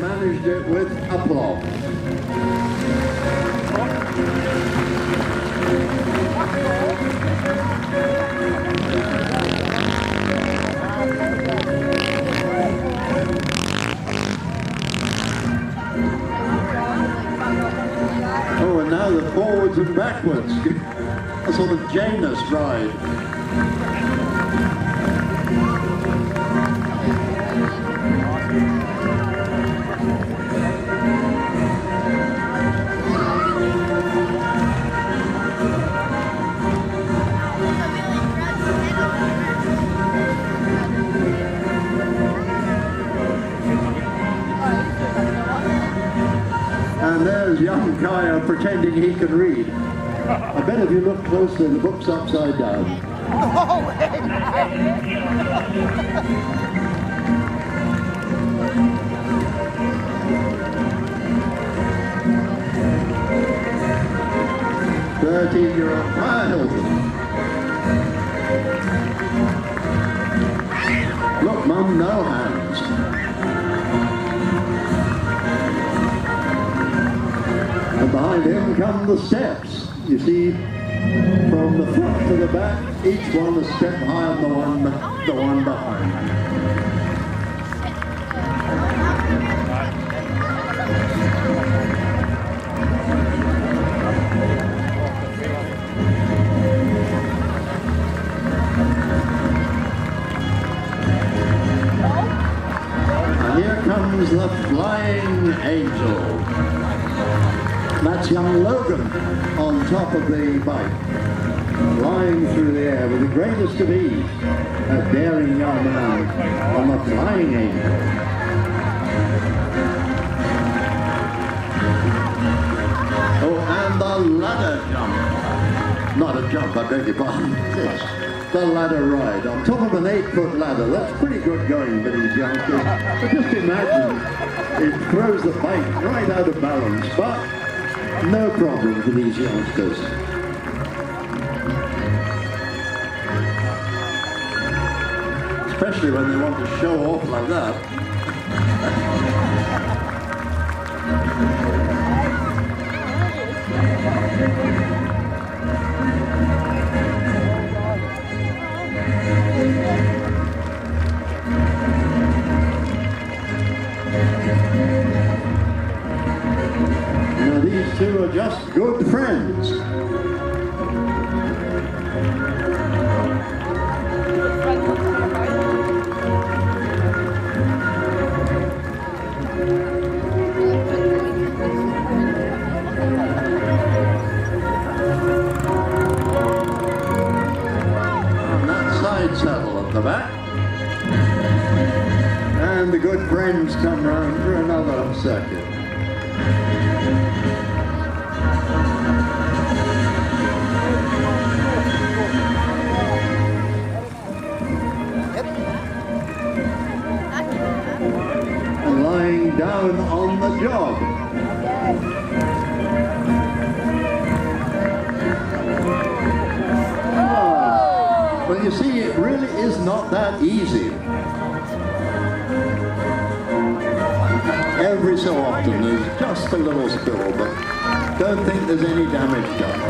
Managed it with applause. Oh, and now the forwards and backwards. A sort of Janus ride. And there's young Kaya pretending he can read. I bet if you look closely, the book's upside down. Oh, 13-year-old Kaya Hilton. Look, Mum, no hands. And behind him come the steps. You see, from the front to the back, each one a step higher than the one behind. And here comes the flying angel. That's young Logan on top of the bike, flying through the air with the greatest of ease, a daring young man on the flying angel. Oh, and the ladder jump. Not a jump, I beg your pardon. Yes, the ladder ride on top of an 8-foot ladder. That's pretty good going for these youngsters. But just imagine, it throws the bike right out of balance, but no problem for these youngsters. Especially when they want to show off like that. Now these two are just good friends. On that side saddle at the back. And the good friends come round for another circuit. job. Oh, well, you see, it really is not that easy. Every so often there's just a little spill, but don't think there's any damage done.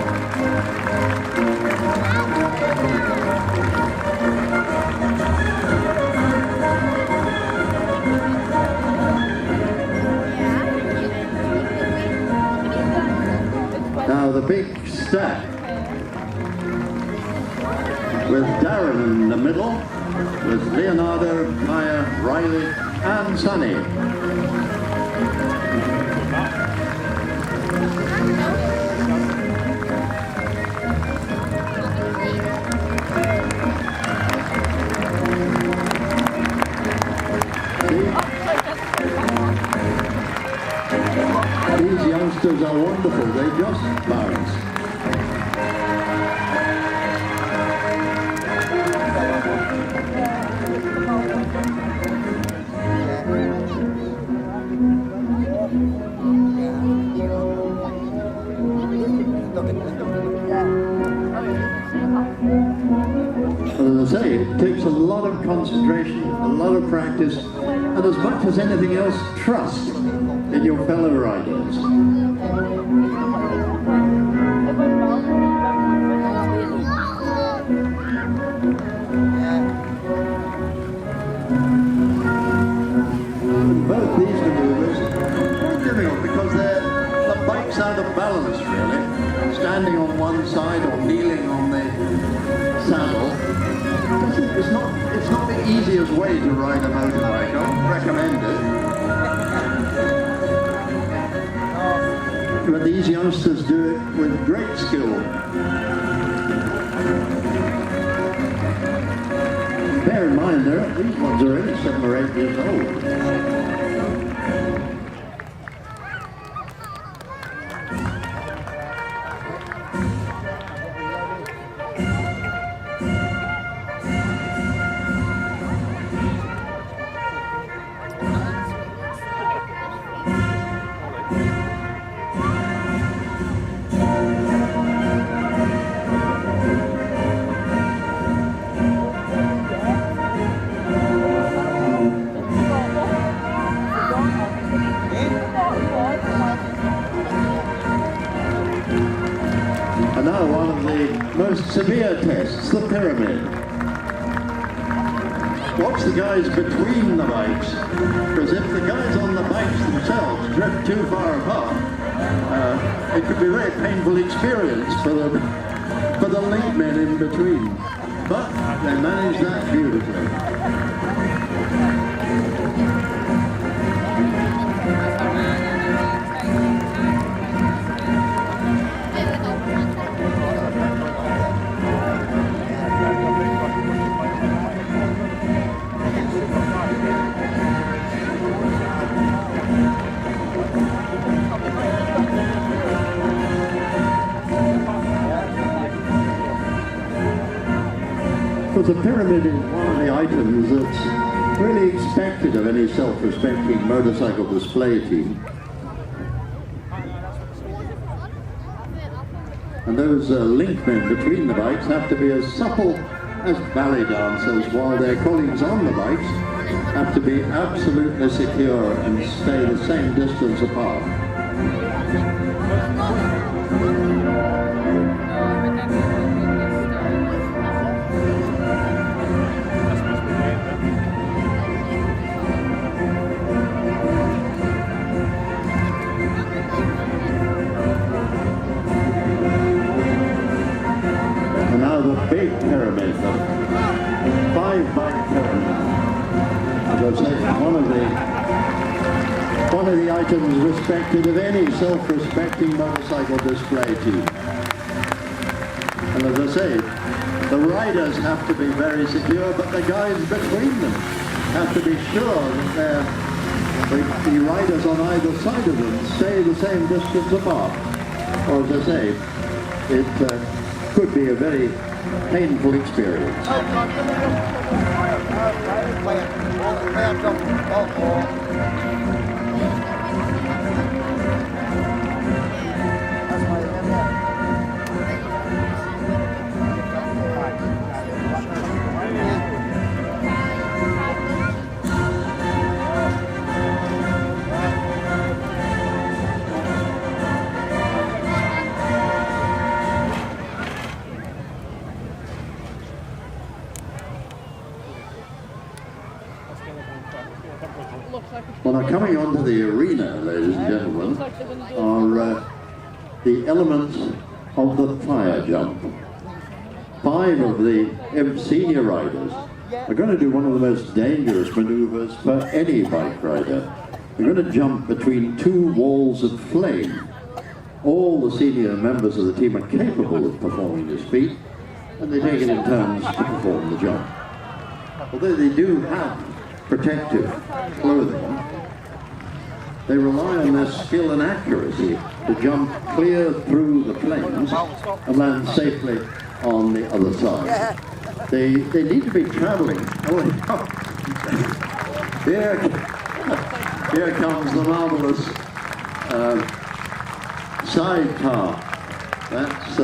Now the big stack with Darren in the middle, with Leonardo, Maya, Riley and Sonny. These youngsters are wonderful, they just bounce. As I say, it takes a lot of concentration, a lot of practice, and as much as anything else, trust in your fellow riders. Both these maneuvers are difficult because the bike's out of balance really, standing on one side or kneeling on the saddle. It's not the easiest way to ride a motorbike. I don't recommend it. But these youngsters do it with great skill. Bear in mind, these ones are only 7 or 8 years old. Most severe tests, the pyramid. Watch the guys between the bikes, because if the guys on the bikes themselves drift too far apart, it could be a very painful experience for the link men in between. But they manage that beautifully. Because the pyramid is one of the items that's really expected of any self-respecting motorcycle display team. And those linkmen between the bikes have to be as supple as ballet dancers, while their colleagues on the bikes have to be absolutely secure and stay the same distance apart. Big pyramid, the 5-bike pyramid. As I say, one of the items respected of any self-respecting motorcycle display team. And as I say, the riders have to be very secure, but the guys between them have to be sure that the riders on either side of them stay the same distance apart. Or as I say, it could be a very painful experience. Well, now coming onto the arena, ladies and gentlemen, are the elements of the fire jump. 5 of the senior riders are going to do one of the most dangerous maneuvers for any bike rider. They're going to jump between 2 walls of flame. All the senior members of the team are capable of performing this feat, and they take it in turns to perform the jump. Although they do have protective clothing, they rely on their skill and accuracy to jump clear through the flames and land safely on the other side. They need to be traveling. Oh, here comes the marvelous sidecar. That's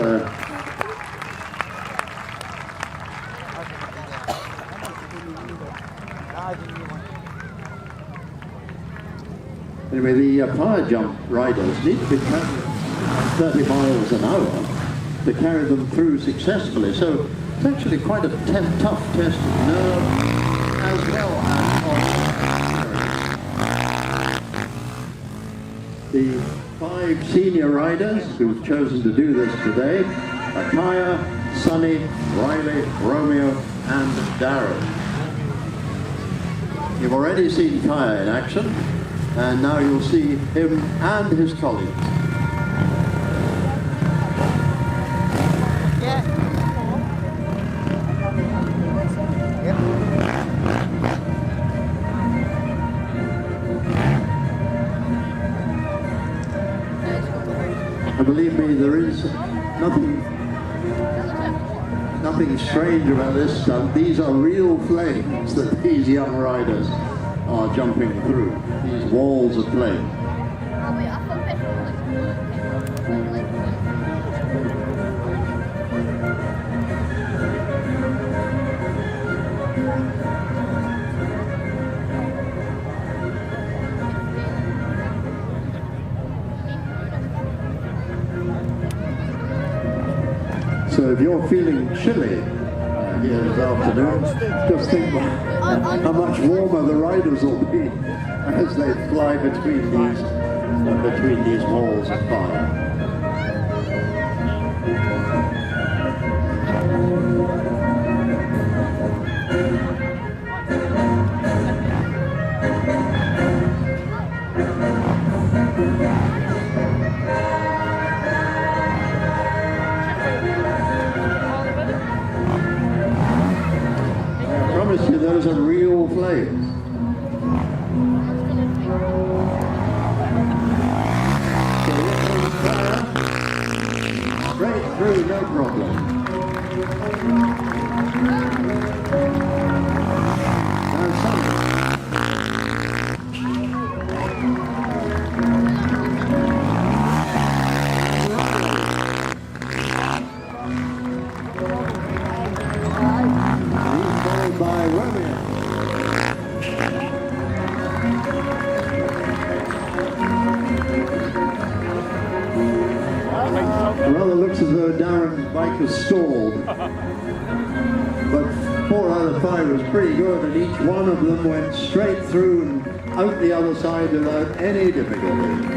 anyway, the fire jump riders need to be traveling 30 miles an hour to carry them through successfully. So it's actually quite a tough test of nerve as well as of the 5 senior riders who've chosen to do this today are Kaya, Sonny, Riley, Romeo and Darren. You've already seen Kaya in action, and now you'll see him and his colleagues. And believe me, there is nothing strange about this stunt. These are real flames that these young riders are jumping through, these walls of flame. So if you're feeling chilly here this afternoon, just think how much warmer the riders will be as they fly between these walls of fire. Those are real flames. So fire, straight through, no problem. Now followed by Romeo. It rather looks as though Darren's bike has stalled, but 4 out of 5 was pretty good, and each one of them went straight through and out the other side without any difficulty.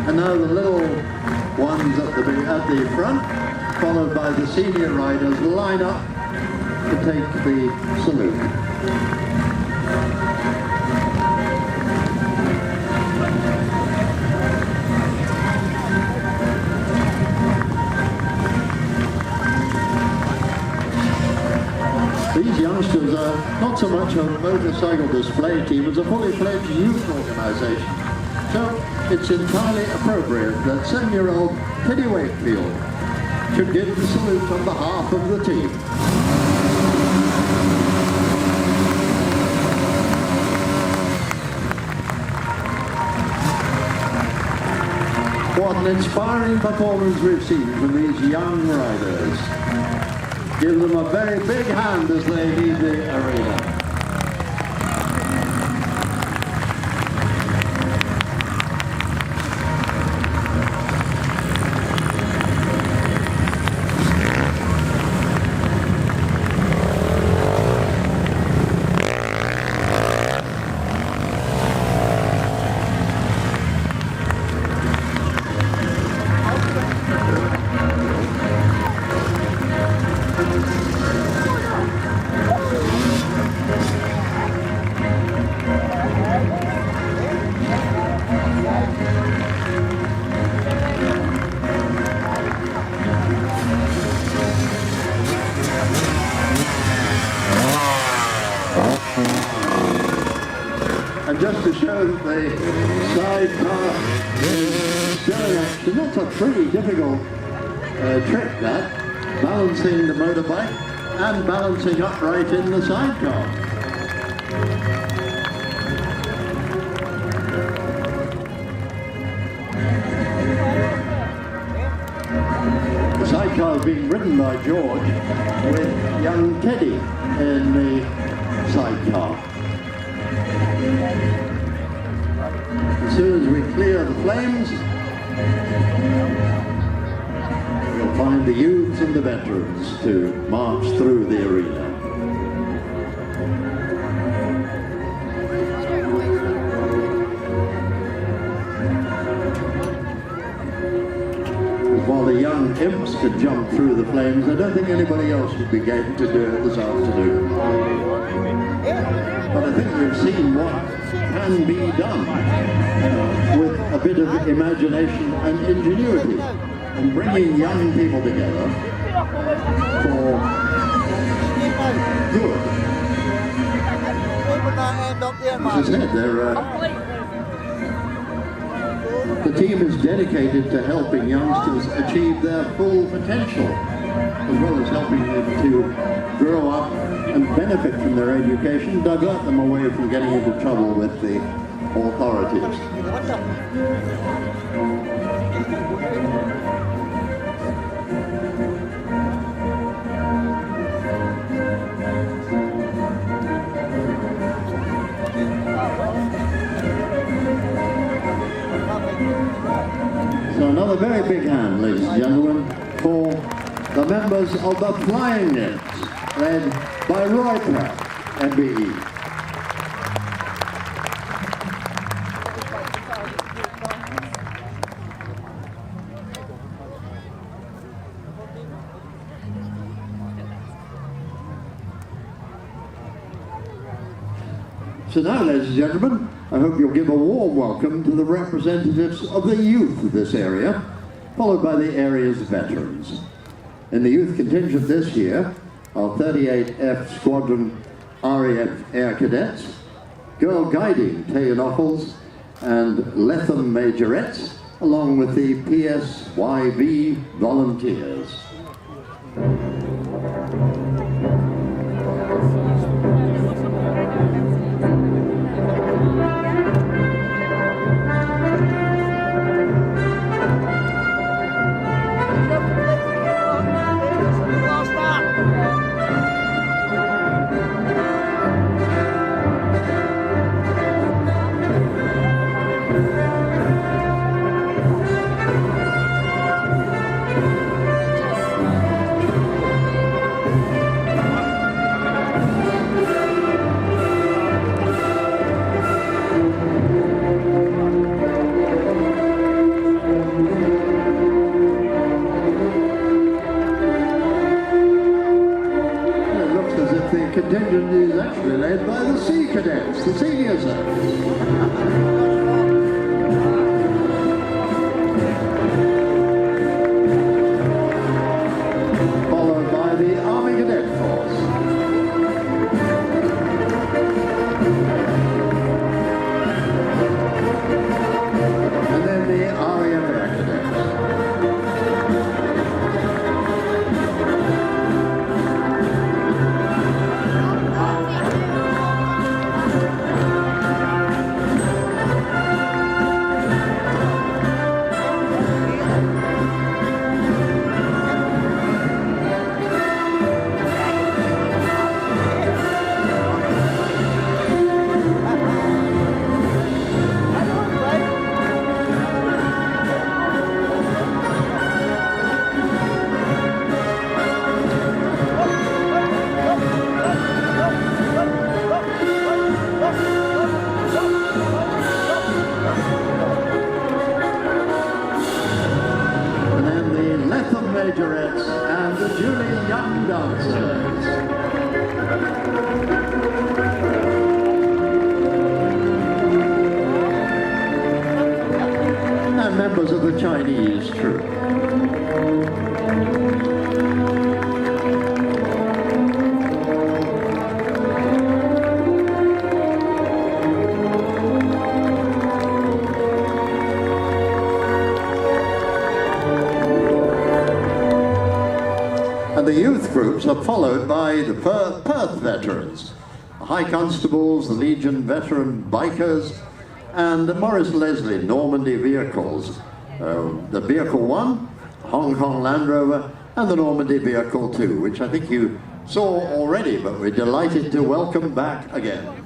And now the little ones at the front, followed by the senior riders, line up to take the salute. These youngsters are not so much a motorcycle display team as a fully fledged youth organisation. So it's entirely appropriate that 7-year-old Teddy Wakefield should give the salute on behalf of the team. What an inspiring performance we've seen from these young riders. Give them a very big hand as they leave the arena. And just to show that the sidecar is still in action, that's a pretty difficult trick, that, balancing the motorbike and balancing upright in the sidecar. The sidecar is being ridden by George with young Teddy in the sidecar. As soon as we clear the flames, we'll find the youths and the veterans to march through the arena. While the young imps could jump through the flames, I don't think anybody else would be game to do it this afternoon. But I think we've seen what can be done with a bit of imagination and ingenuity and bringing young people together for good. As I said, the team is dedicated to helping youngsters achieve their full potential, as well as helping them to grow up and benefit from their education, divert them away from getting into trouble with the authorities. So another very big hand, ladies and gentlemen, for the members of the Flying Nymphs, led by Roy Pert, MBE. So now, ladies and gentlemen, I hope you'll give a warm welcome to the representatives of the youth of this area, followed by the area's veterans. In the youth contingent this year are 38F Squadron RAF Air Cadets, Girl Guiding Taylor-Noffels and Letham Majorettes, along with the PSYV volunteers. majorettes and the Julie Young dancers. And members of the Chinese troupe. The youth groups are followed by the Perth veterans, the High Constables, the Legion veteran bikers, and the Morris Leslie Normandy vehicles. The Vehicle 1, Hong Kong Land Rover, and the Normandy Vehicle 2, which I think you saw already, but we're delighted to welcome back again.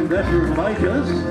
Veteran bikers.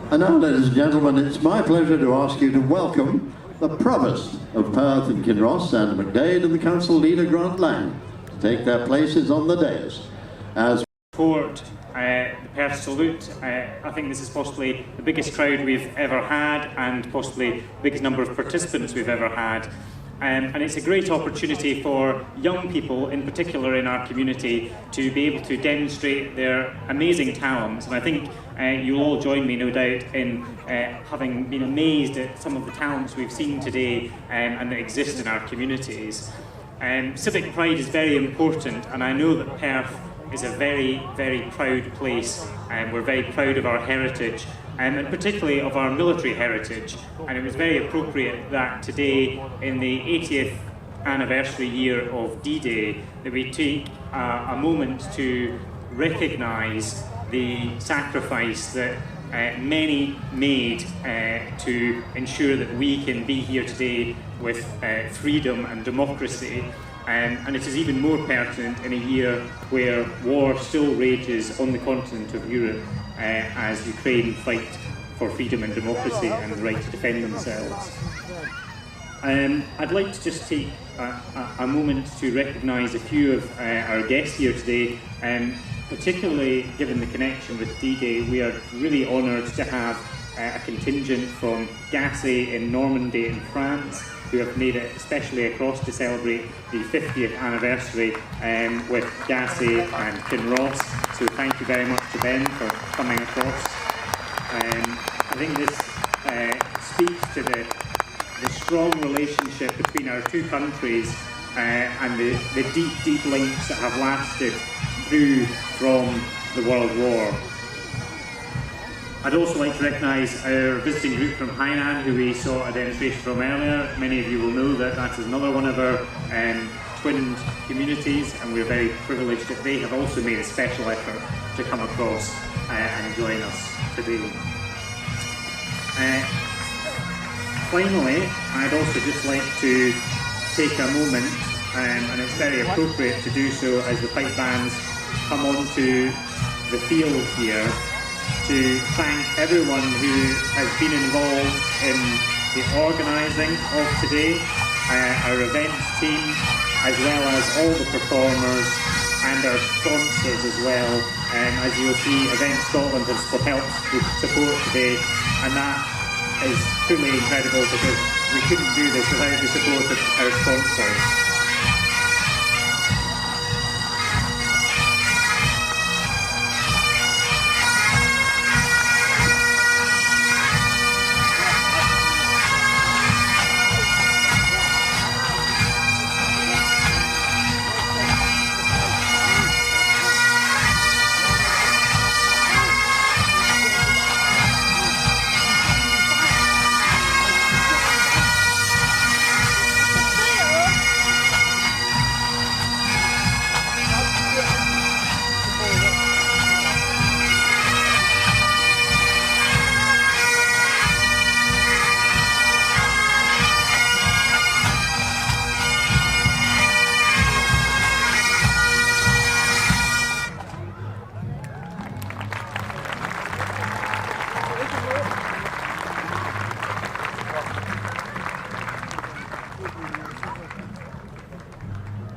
And now, ladies and gentlemen, it's my pleasure to ask you to welcome the Provost of Perth and Kinross, Sandra McDade, and the Council Leader, Grant Lang, to take their places on the dais. As
Port, the Perth Salute, I think this is possibly the biggest crowd we've ever had and possibly the biggest number of participants we've ever had. And it's a great opportunity for young people, in particular in our community, to be able to demonstrate their amazing talents. And I think you'll all join me, no doubt, in having been amazed at some of the talents we've seen today and that exist in our communities. Civic pride is very important, and I know that Perth is a very, very proud place, and we're very proud of our heritage. And particularly of our military heritage. And it was very appropriate that today, in the 80th anniversary year of D-Day, that we take a moment to recognise the sacrifice that many made to ensure that we can be here today with freedom and democracy. And it is even more pertinent in a year where war still rages on the continent of Europe as Ukraine fight for freedom and democracy and the right to defend themselves. I'd like to just take a moment to recognise a few of our guests here today, particularly given the connection with D-Day. We are really honoured to have a contingent from Gassé in Normandy in France, who have made it especially across to celebrate the 50th anniversary with Gassé and Kinross. So thank you very much to them for coming across. I think this speaks to the strong relationship between our two countries and the deep, deep links that have lasted through from the World War. I'd also like to recognise our visiting group from Hainan, who we saw a demonstration from earlier. Many of you will know that that is another one of our twinned communities, and we're very privileged that they have also made a special effort to come across and join us today. Finally, I'd also just like to take a moment, and it's very appropriate to do so as the pipe bands come onto the field here, to thank everyone who has been involved in the organising of today, our events team, as well as all the performers and our sponsors as well. As you'll see, Event Scotland has helped with support today, and that is truly incredible because we couldn't do this without the support of our sponsors.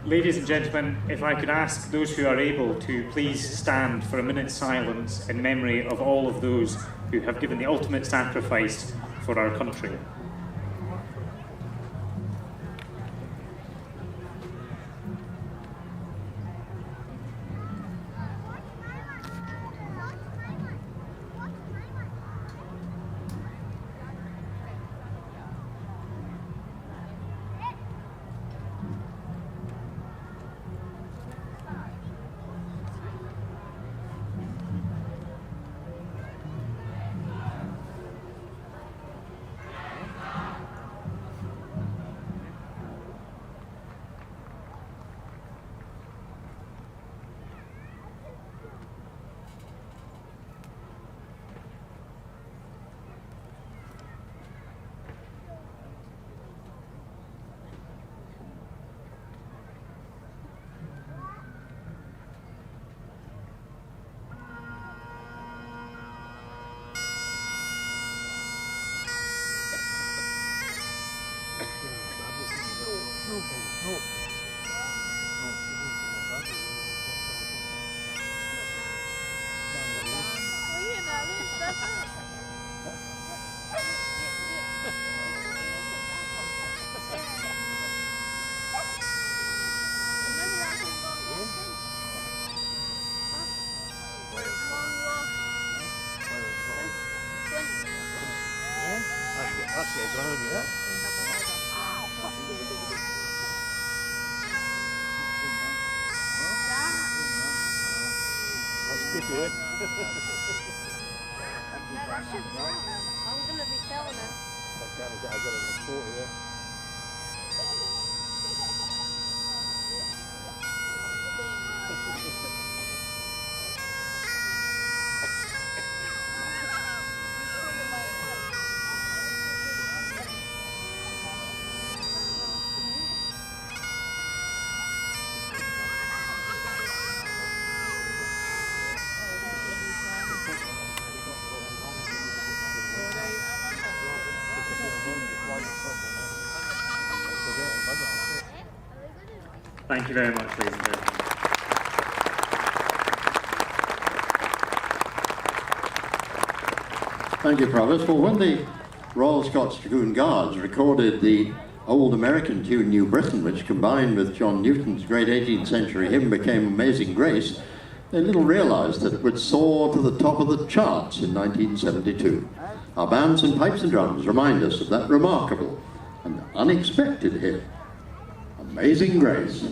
Ladies and gentlemen, if I could ask those who are able to please stand for a minute's silence in memory of all of those who have given the ultimate sacrifice for our country.
I'm gonna be telling her.
I got a report here.
Thank you very much, ladies and gentlemen.
Thank you, Provost. Well, when the Royal Scots Dragoon Guards recorded the old American tune New Britain, which combined with John Newton's great 18th century hymn became Amazing Grace, they little realised that it would soar to the top of the charts in 1972. Our bands and pipes and drums remind us of that remarkable and unexpected hymn, Amazing Grace.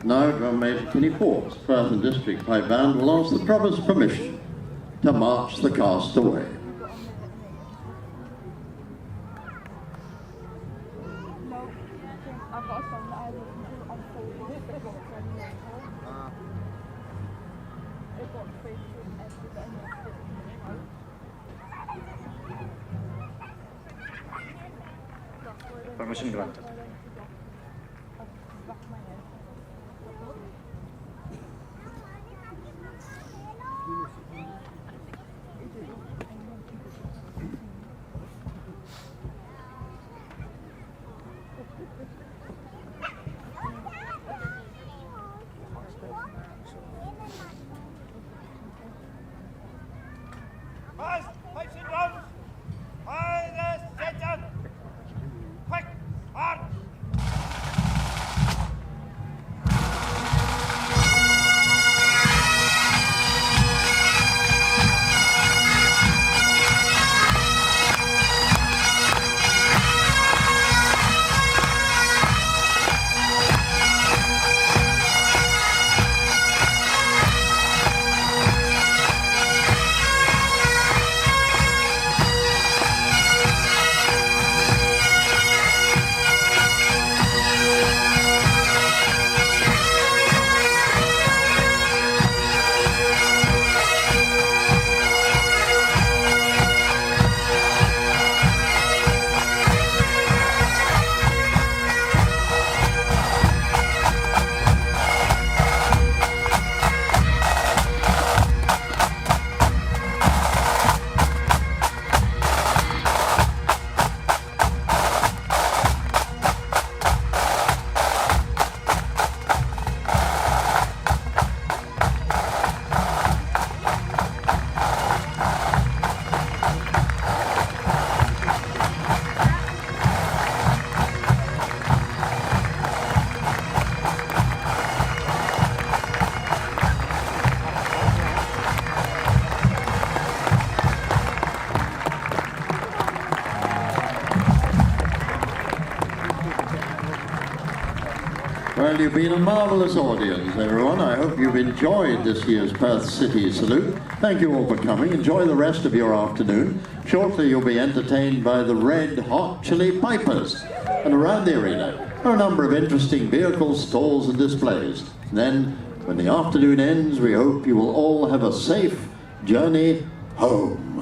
Now, Drum Major Kenny Forbes, Perth District Pipe Band, will ask the Provost's permission to march the cast away.
Permission granted.
Pipes and drums! By the center! Quick! March!
Well, you've been a marvellous audience, everyone. I hope you've enjoyed this year's Perth City Salute. Thank you all for coming. Enjoy the rest of your afternoon. Shortly, you'll be entertained by the Red Hot Chili Pipers. And around the arena are a number of interesting vehicles, stalls and displays. Then, when the afternoon ends, we hope you will all have a safe journey home.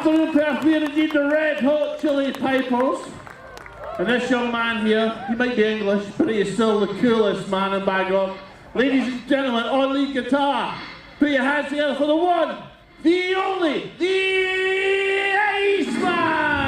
afternoon, Perth. We're indeed the Red Hot Chili Pipers. And this young man here, he might be English, but he is still the coolest man in Bangkok. Ladies and gentlemen, on lead guitar, put your hands together for the one, the only, the Iceman!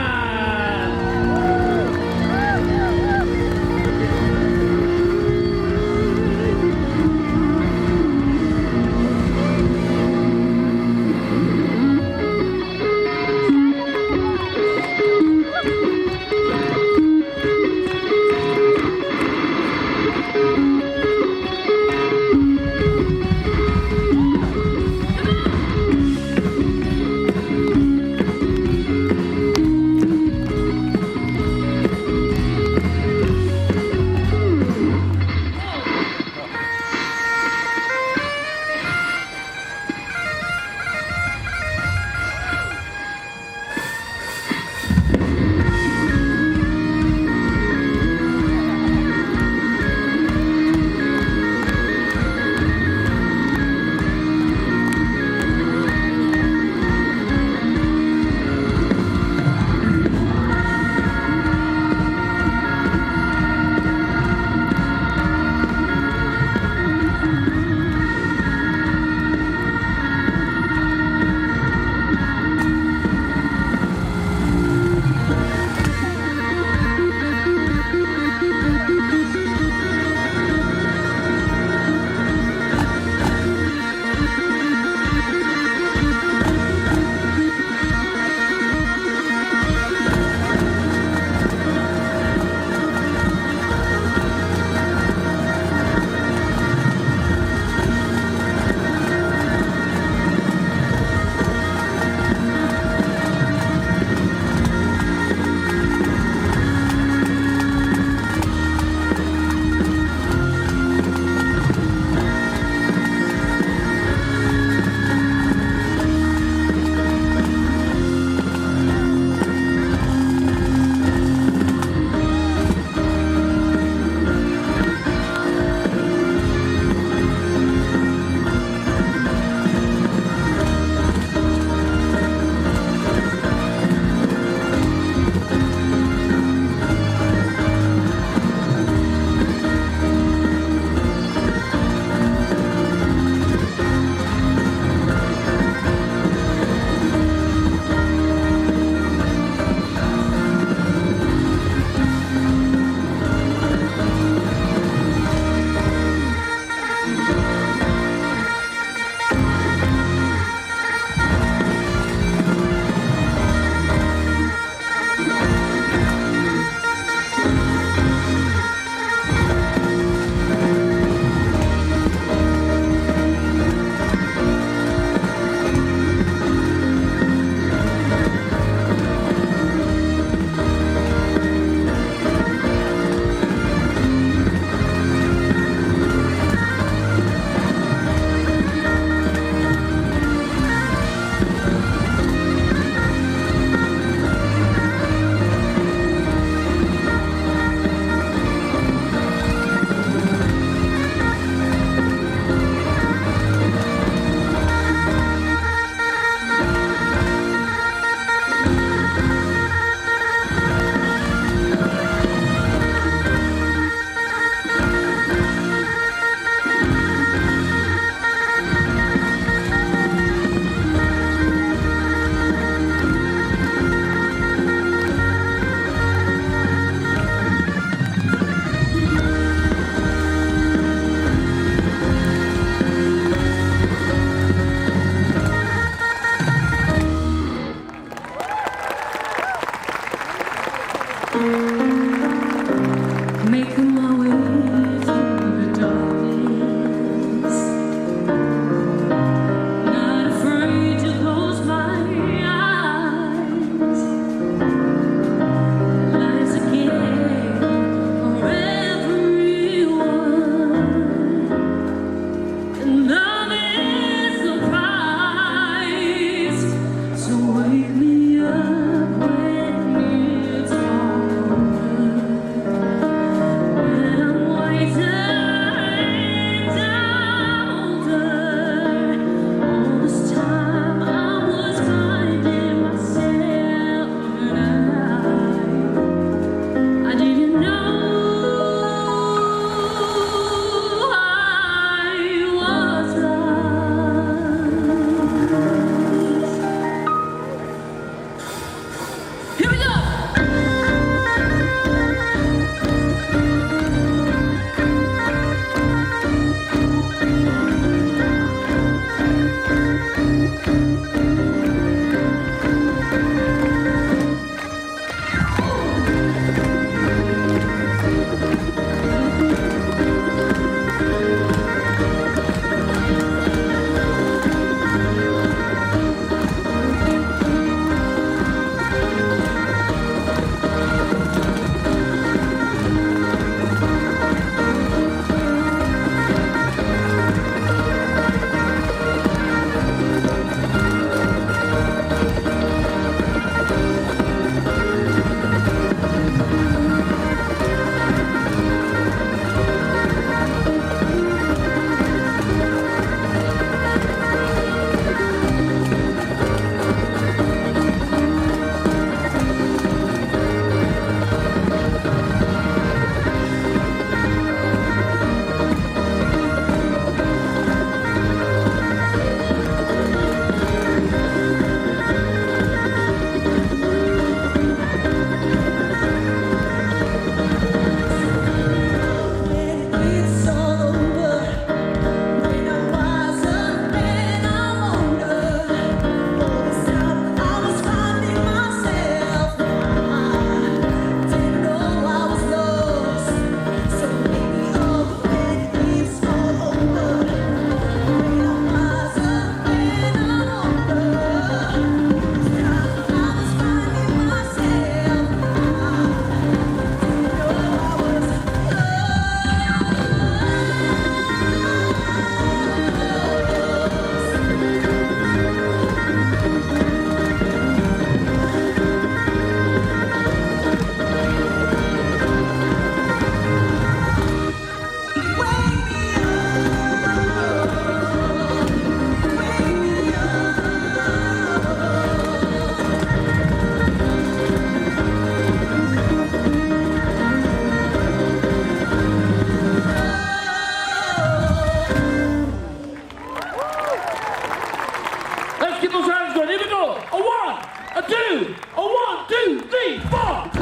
Let's keep those hands going. Here we go. A 1, a 2, a 1, 2, 3, 4.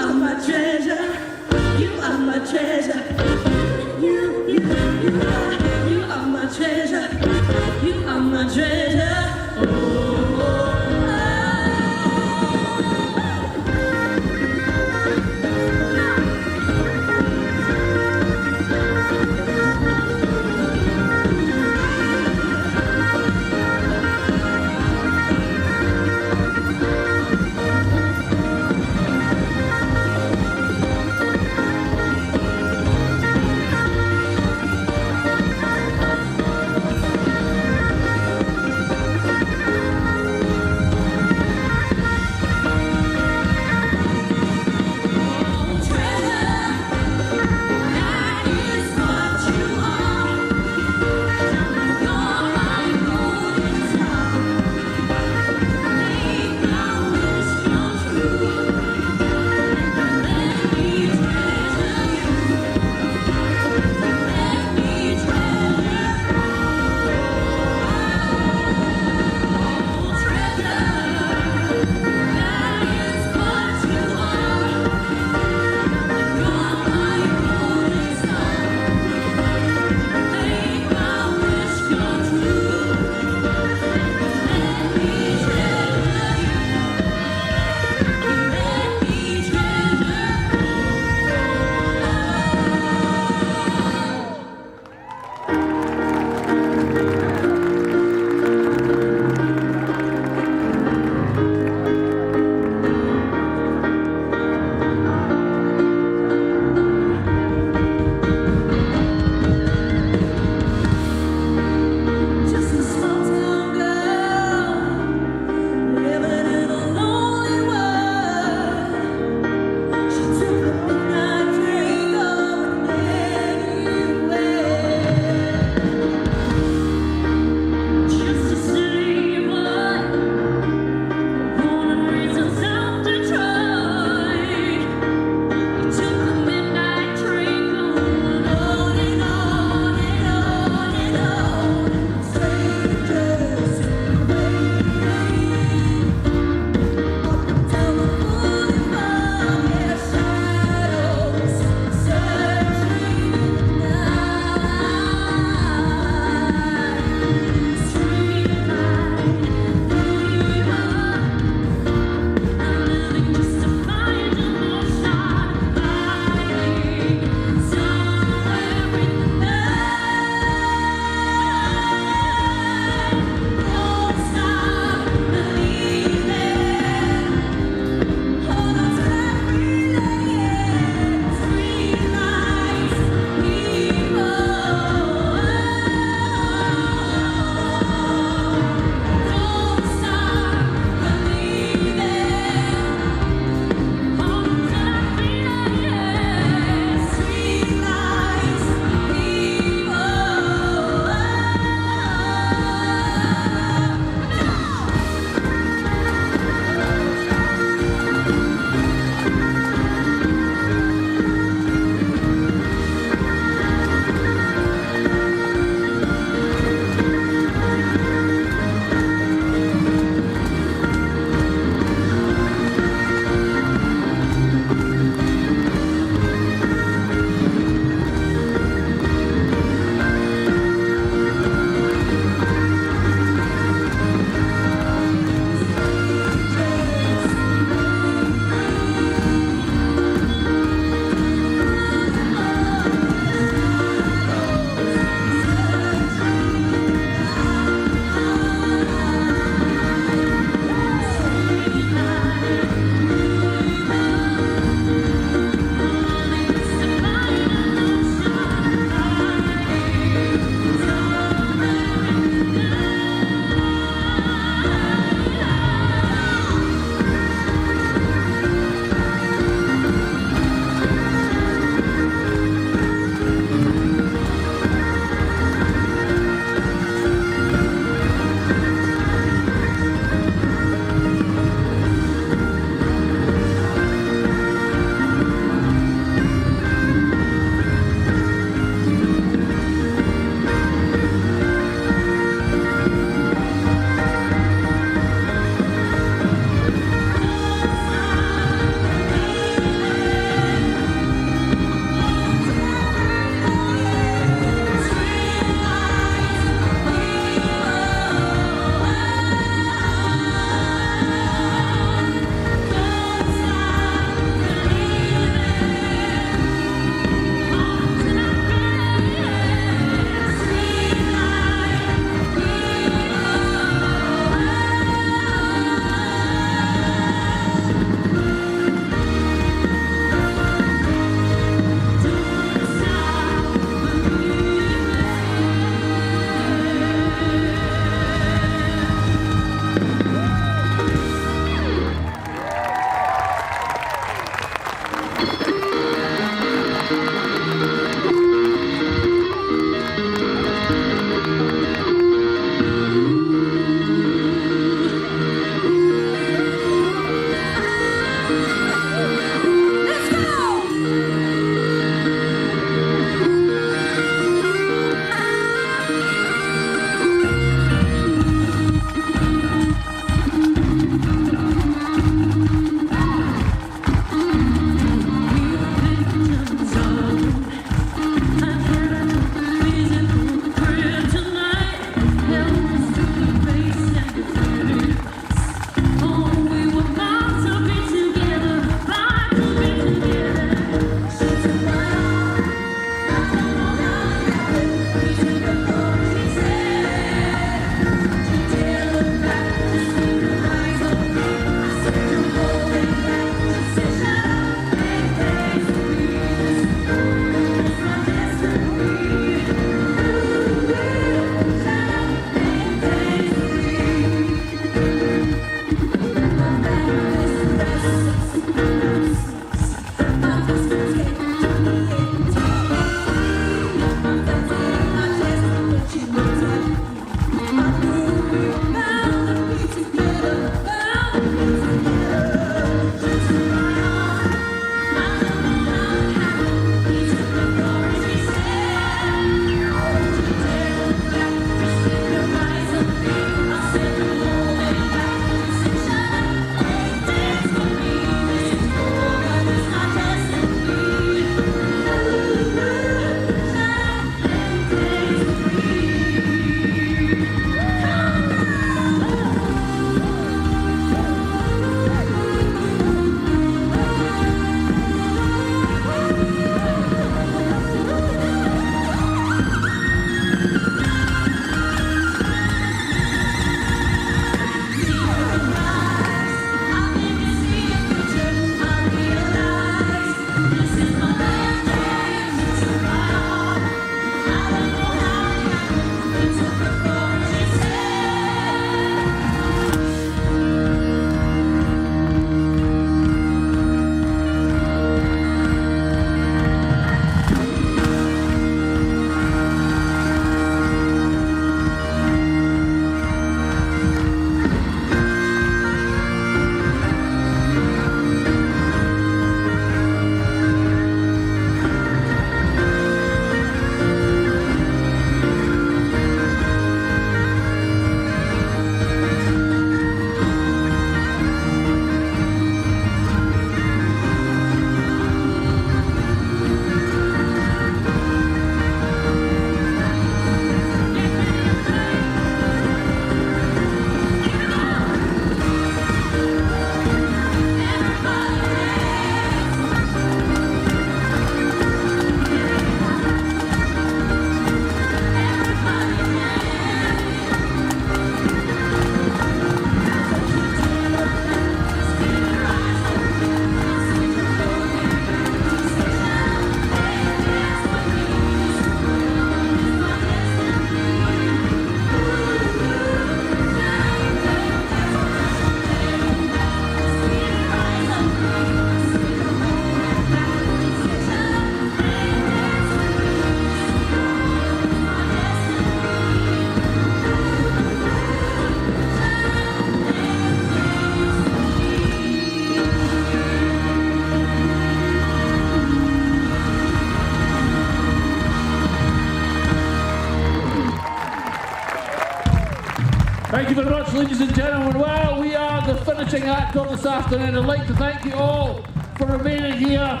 Thank you very much, ladies and gentlemen. Well, we are the finishing act of this afternoon. I'd like to thank you all for remaining here.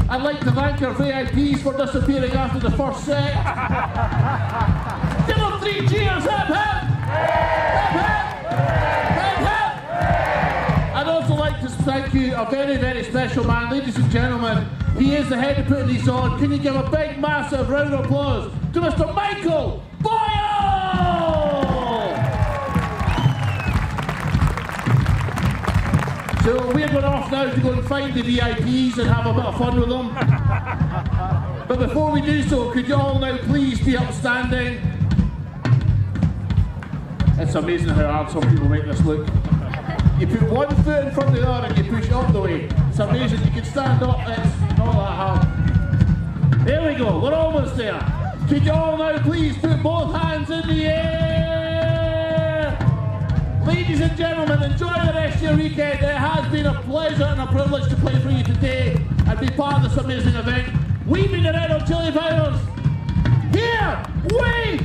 I'd like to thank our VIPs for disappearing after the first set. Give them 3 cheers, hip hip! Hip hip! Hip hip! I'd also like to thank you, a very, very special man, ladies and gentlemen. He is the head of putting these on. Can you give a big, massive round of applause to Mr. Michael Boyle? So we're going off now to go and find the VIPs and have a bit of fun with them. But before we do so, could you all now please be upstanding? It's amazing how hard some people make this look. You put one foot in front of the other and you push it up the way. It's amazing. You can stand up, it's not that hard. There we go, we're almost there. Could you all now please put both hands in the air? Ladies and gentlemen, enjoy the rest of your weekend. It has been a pleasure and a privilege to play for you today and be part of this amazing event. We've been the Red Hot Chili Peppers. Here we